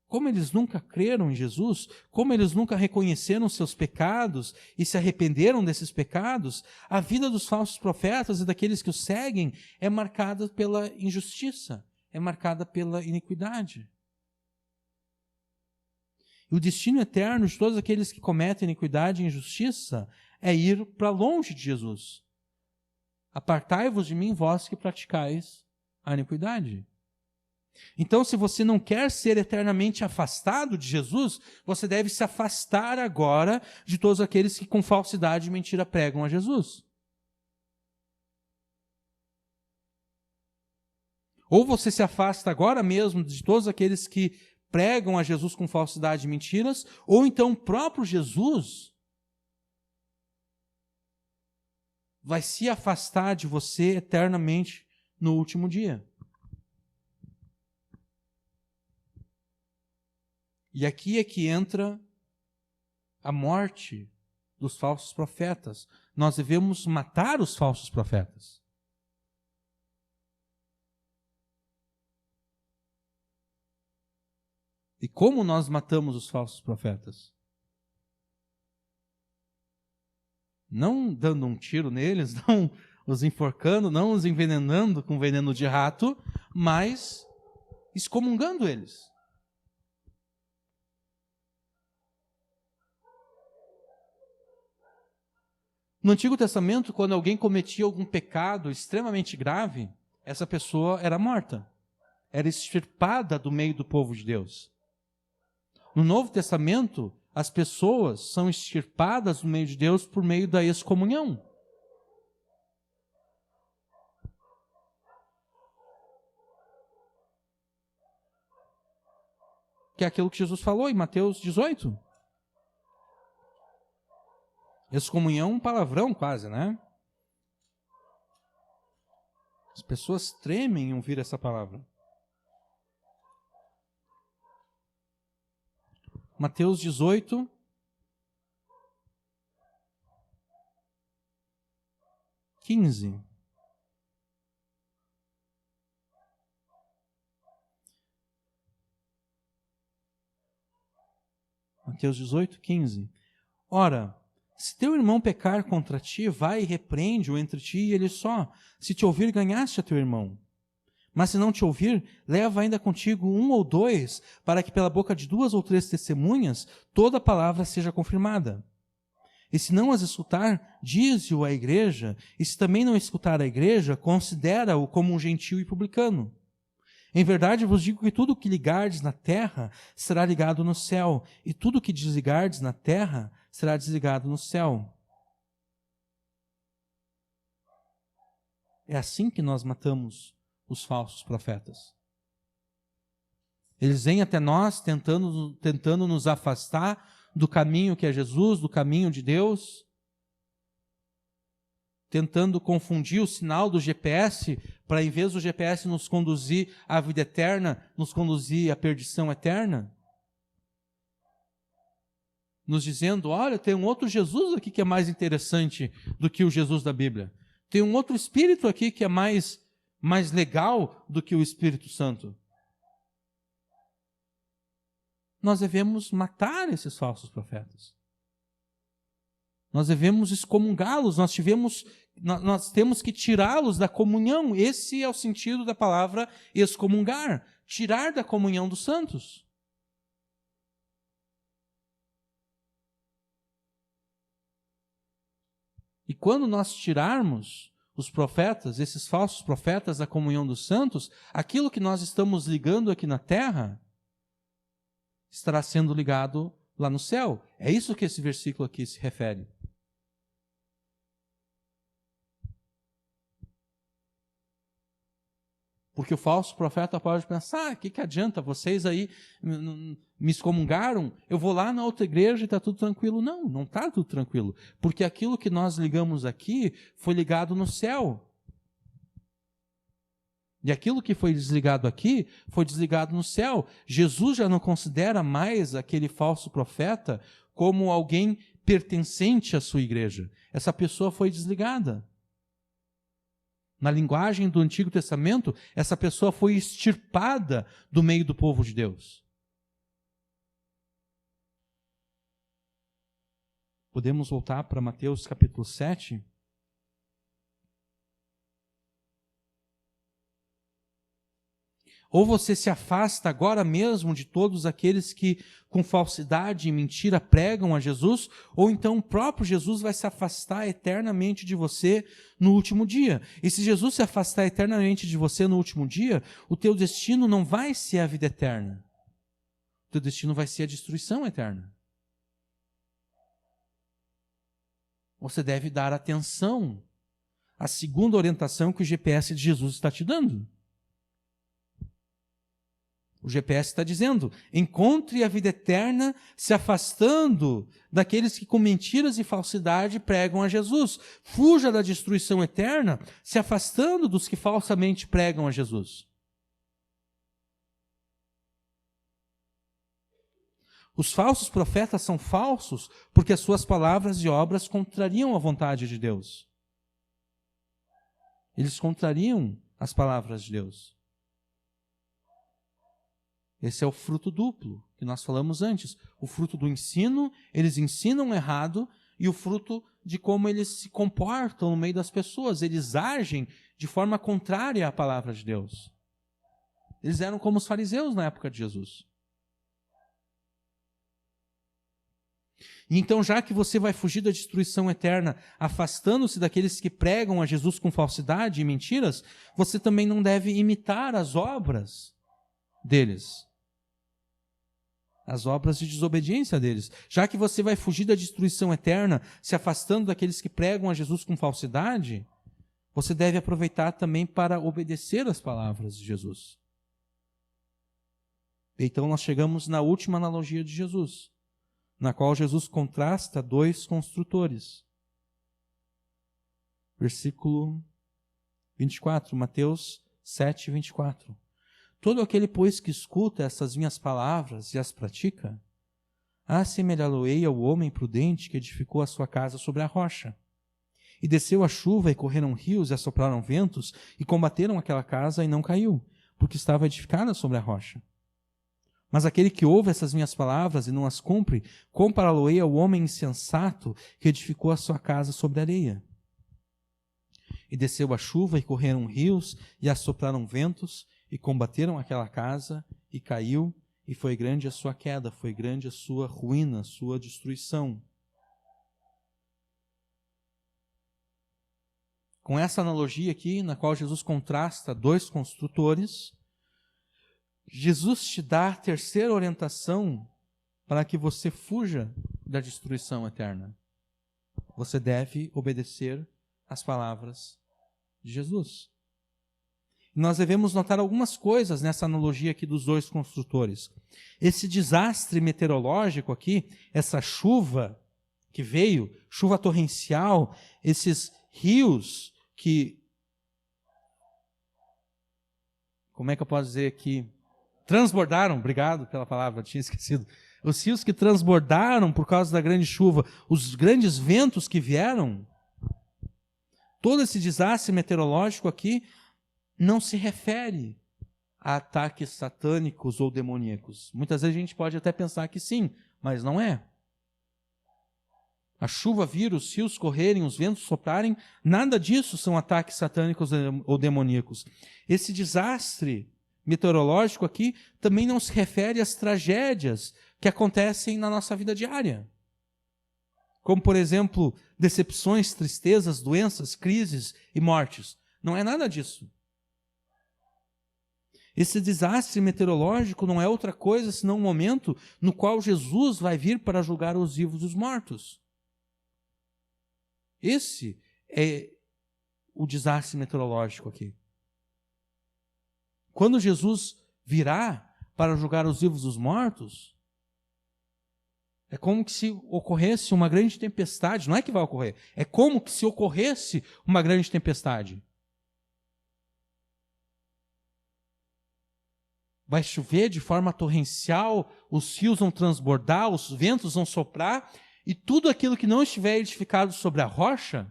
Como eles nunca creram em Jesus, como eles nunca reconheceram seus pecados e se arrependeram desses pecados, a vida dos falsos profetas e daqueles que os seguem é marcada pela injustiça, é marcada pela iniquidade. E o destino eterno de todos aqueles que cometem iniquidade e injustiça é ir para longe de Jesus. Apartai-vos de mim, vós que praticais a iniquidade. Então, se você não quer ser eternamente afastado de Jesus, você deve se afastar agora de todos aqueles que com falsidade e mentira pregam a Jesus. Ou você se afasta agora mesmo de todos aqueles que pregam a Jesus com falsidade e mentiras, ou então o próprio Jesus vai se afastar de você eternamente no último dia. E aqui é que entra a morte dos falsos profetas. Nós devemos matar os falsos profetas. E como nós matamos os falsos profetas? Não dando um tiro neles, não os enforcando, não os envenenando com veneno de rato, mas excomungando eles. No Antigo Testamento, quando alguém cometia algum pecado extremamente grave, essa pessoa era morta. Era extirpada do meio do povo de Deus. No Novo Testamento, as pessoas são extirpadas do meio de Deus por meio da excomunhão. Que é aquilo que Jesus falou em Mateus 18. Excomunhão é um palavrão quase, né? As pessoas tremem em ouvir essa palavra. Mateus 18, quinze. Mateus 18, 15. Ora, Se teu irmão pecar contra ti, vai e repreende-o entre ti e ele só. Se te ouvir, ganhaste a teu irmão. Mas se não te ouvir, leva ainda contigo 1 ou 2, para que pela boca de 2 ou 3 testemunhas toda a palavra seja confirmada. E se não as escutar, dize-o à igreja, e se também não escutar a igreja, considera-o como um gentio e publicano. Em verdade vos digo que tudo o que ligardes na terra será ligado no céu, e tudo o que desligardes na terra será desligado no céu. É assim que nós matamos os falsos profetas. Eles vêm até nós tentando nos afastar do caminho que é Jesus, do caminho de Deus, tentando confundir o sinal do GPS, para em vez do GPS nos conduzir à vida eterna, nos conduzir à perdição eterna. Nos dizendo, olha, tem um outro Jesus aqui que é mais interessante do que o Jesus da Bíblia. Tem um outro Espírito aqui que é mais legal do que o Espírito Santo. Nós devemos matar esses falsos profetas. Nós devemos excomungá-los, nós temos que tirá-los da comunhão. Esse é o sentido da palavra excomungar, tirar da comunhão dos santos. E quando nós tirarmos os profetas, esses falsos profetas da comunhão dos santos, aquilo que nós estamos ligando aqui na terra estará sendo ligado lá no céu. É isso que esse versículo aqui se refere. Porque o falso profeta pode pensar, o que adianta? Vocês aí me excomungaram, eu vou lá na outra igreja e está tudo tranquilo. Não, não está tudo tranquilo. Porque aquilo que nós ligamos aqui foi ligado no céu. E aquilo que foi desligado aqui, foi desligado no céu. Jesus já não considera mais aquele falso profeta como alguém pertencente à sua igreja. Essa pessoa foi desligada. Na linguagem do Antigo Testamento, essa pessoa foi extirpada do meio do povo de Deus. Podemos voltar para Mateus capítulo 7? Ou você se afasta agora mesmo de todos aqueles que com falsidade e mentira pregam a Jesus, ou então o próprio Jesus vai se afastar eternamente de você no último dia. E se Jesus se afastar eternamente de você no último dia, o teu destino não vai ser a vida eterna. O teu destino vai ser a destruição eterna. Você deve dar atenção à segunda orientação que o GPS de Jesus está te dando. O GPS está dizendo, encontre a vida eterna se afastando daqueles que com mentiras e falsidade pregam a Jesus. Fuja da destruição eterna se afastando dos que falsamente pregam a Jesus. Os falsos profetas são falsos porque as suas palavras e obras contrariam a vontade de Deus. Eles contrariam as palavras de Deus. Esse é o fruto duplo que nós falamos antes. O fruto do ensino, eles ensinam errado, e o fruto de como eles se comportam no meio das pessoas. Eles agem de forma contrária à palavra de Deus. Eles eram como os fariseus na época de Jesus. E então, já que você vai fugir da destruição eterna, afastando-se daqueles que pregam a Jesus com falsidade e mentiras, você também não deve imitar as obras deles. As obras de desobediência deles. Já que você vai fugir da destruição eterna, se afastando daqueles que pregam a Jesus com falsidade, você deve aproveitar também para obedecer às palavras de Jesus. Então nós chegamos na última analogia de Jesus, na qual Jesus contrasta dois construtores. Versículo 24, Mateus 7, 24. Todo aquele, pois, que escuta essas minhas palavras e as pratica, assemelhá-lo-ei ao homem prudente que edificou a sua casa sobre a rocha. E desceu a chuva, e correram rios, e assopraram ventos, e combateram aquela casa, e não caiu, porque estava edificada sobre a rocha. Mas aquele que ouve essas minhas palavras e não as cumpre, compará-lo-ei ao homem insensato que edificou a sua casa sobre areia. E desceu a chuva, e correram rios, e assopraram ventos, e combateram aquela casa, e caiu, e foi grande a sua queda, foi grande a sua ruína, a sua destruição. Com essa analogia aqui, na qual Jesus contrasta dois construtores, Jesus te dá a terceira orientação para que você fuja da destruição eterna. Você deve obedecer às palavras de Jesus. Nós devemos notar algumas coisas nessa analogia aqui dos dois construtores. Esse desastre meteorológico aqui, essa chuva que veio, chuva torrencial, esses rios que, como é que eu posso dizer aqui? Transbordaram, obrigado pela palavra, tinha esquecido. Os rios que transbordaram por causa da grande chuva, os grandes ventos que vieram, todo esse desastre meteorológico aqui não se refere a ataques satânicos ou demoníacos. Muitas vezes a gente pode até pensar que sim, mas não é. A chuva vir, os rios correrem, os ventos soprarem, nada disso são ataques satânicos ou demoníacos. Esse desastre meteorológico aqui também não se refere às tragédias que acontecem na nossa vida diária. Como, por exemplo, decepções, tristezas, doenças, crises e mortes. Não é nada disso. Esse desastre meteorológico não é outra coisa senão um momento no qual Jesus vai vir para julgar os vivos e os mortos. Esse é o desastre meteorológico aqui. Quando Jesus virá para julgar os vivos e os mortos, é como que se ocorresse uma grande tempestade. Não é que vai ocorrer, é como que se ocorresse uma grande tempestade. Vai chover de forma torrencial, os rios vão transbordar, os ventos vão soprar, e tudo aquilo que não estiver edificado sobre a rocha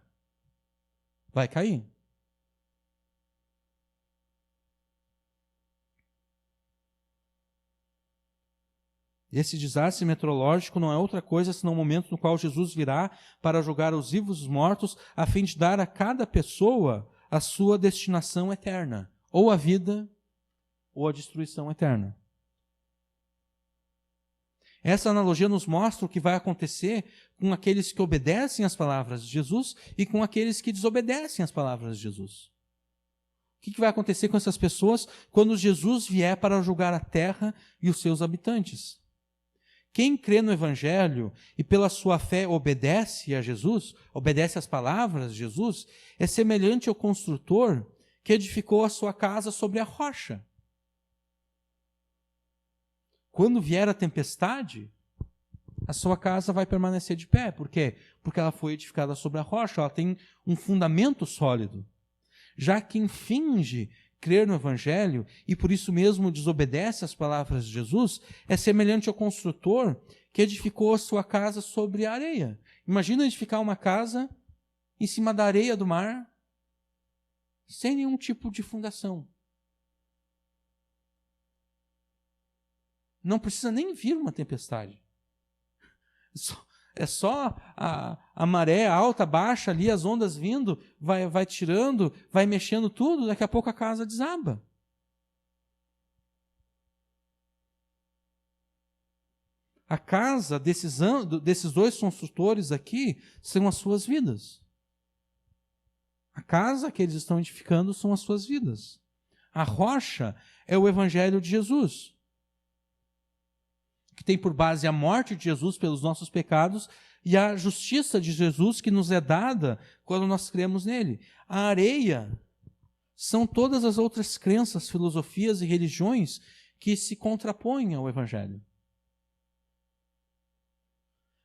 vai cair. Esse desastre meteorológico não é outra coisa senão o momento no qual Jesus virá para julgar os vivos e os mortos, a fim de dar a cada pessoa a sua destinação eterna, ou a vida, ou a destruição eterna. Essa analogia nos mostra o que vai acontecer com aqueles que obedecem às palavras de Jesus e com aqueles que desobedecem às palavras de Jesus. O que vai acontecer com essas pessoas quando Jesus vier para julgar a terra e os seus habitantes? Quem crê no Evangelho e pela sua fé obedece a Jesus, obedece às palavras de Jesus, é semelhante ao construtor que edificou a sua casa sobre a rocha. Quando vier a tempestade, a sua casa vai permanecer de pé. Por quê? Porque ela foi edificada sobre a rocha, ela tem um fundamento sólido. Já quem finge crer no Evangelho e por isso mesmo desobedece às palavras de Jesus, é semelhante ao construtor que edificou a sua casa sobre a areia. Imagina edificar uma casa em cima da areia do mar, sem nenhum tipo de fundação. Não precisa nem vir uma tempestade. É só a maré alta, baixa ali, as ondas vindo, vai tirando, vai mexendo tudo, daqui a pouco a casa desaba. A casa desses dois construtores aqui são as suas vidas. A casa que eles estão edificando são as suas vidas. A rocha é o Evangelho de Jesus, que tem por base a morte de Jesus pelos nossos pecados e a justiça de Jesus que nos é dada quando nós cremos nele. A areia são todas as outras crenças, filosofias e religiões que se contrapõem ao Evangelho.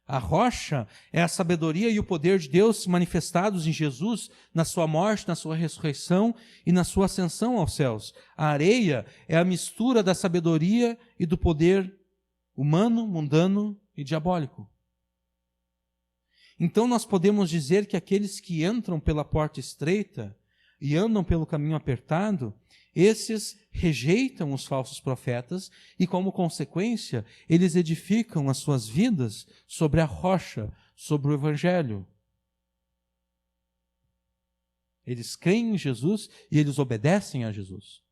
A rocha é a sabedoria e o poder de Deus manifestados em Jesus, na sua morte, na sua ressurreição e na sua ascensão aos céus. A areia é a mistura da sabedoria e do poder humano, mundano e diabólico. Então nós podemos dizer que aqueles que entram pela porta estreita e andam pelo caminho apertado, esses rejeitam os falsos profetas e, como consequência, eles edificam as suas vidas sobre a rocha, sobre o Evangelho. Eles creem em Jesus e eles obedecem a Jesus.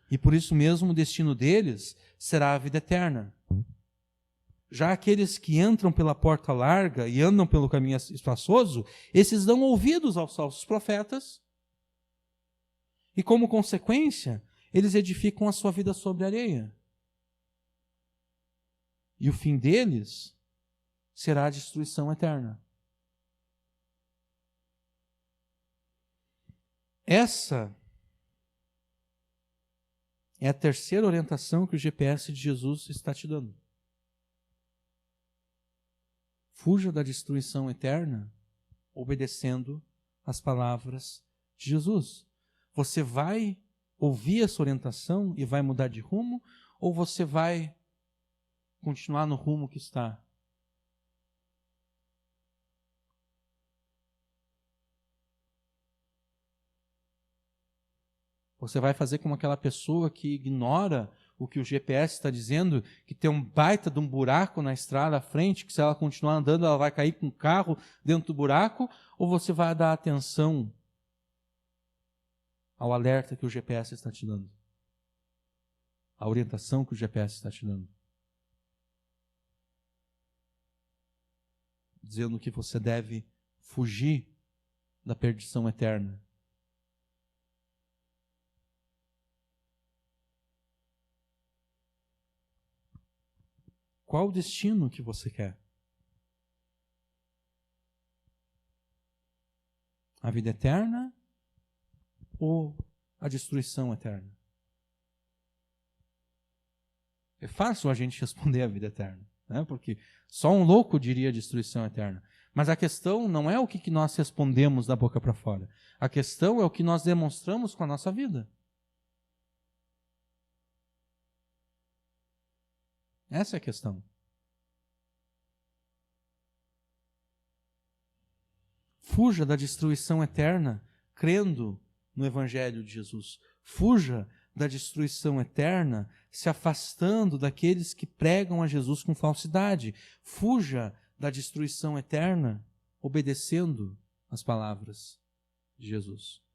E por isso mesmo o destino deles será a vida eterna. Já aqueles que entram pela porta larga e andam pelo caminho espaçoso, esses dão ouvidos aos falsos profetas e, como consequência, eles edificam a sua vida sobre a areia. E o fim deles será a destruição eterna. Essa é a terceira orientação que o GPS de Jesus está te dando. Fuja da destruição eterna, obedecendo às palavras de Jesus. Você vai ouvir essa orientação e vai mudar de rumo, ou você vai continuar no rumo que está? Você vai fazer como aquela pessoa que ignora o que o GPS está dizendo, que tem um baita de um buraco na estrada à frente, que se ela continuar andando, ela vai cair com o carro dentro do buraco, ou você vai dar atenção ao alerta que o GPS está te dando? A orientação que o GPS está te dando? Dizendo que você deve fugir da perdição eterna. Qual o destino que você quer? A vida eterna ou a destruição eterna? É fácil a gente responder a vida eterna, né? Porque só um louco diria destruição eterna. Mas a questão não é o que nós respondemos da boca para fora. A questão é o que nós demonstramos com a nossa vida. Essa é a questão. Fuja da destruição eterna crendo no Evangelho de Jesus. Fuja da destruição eterna se afastando daqueles que pregam a Jesus com falsidade. Fuja da destruição eterna obedecendo as palavras de Jesus.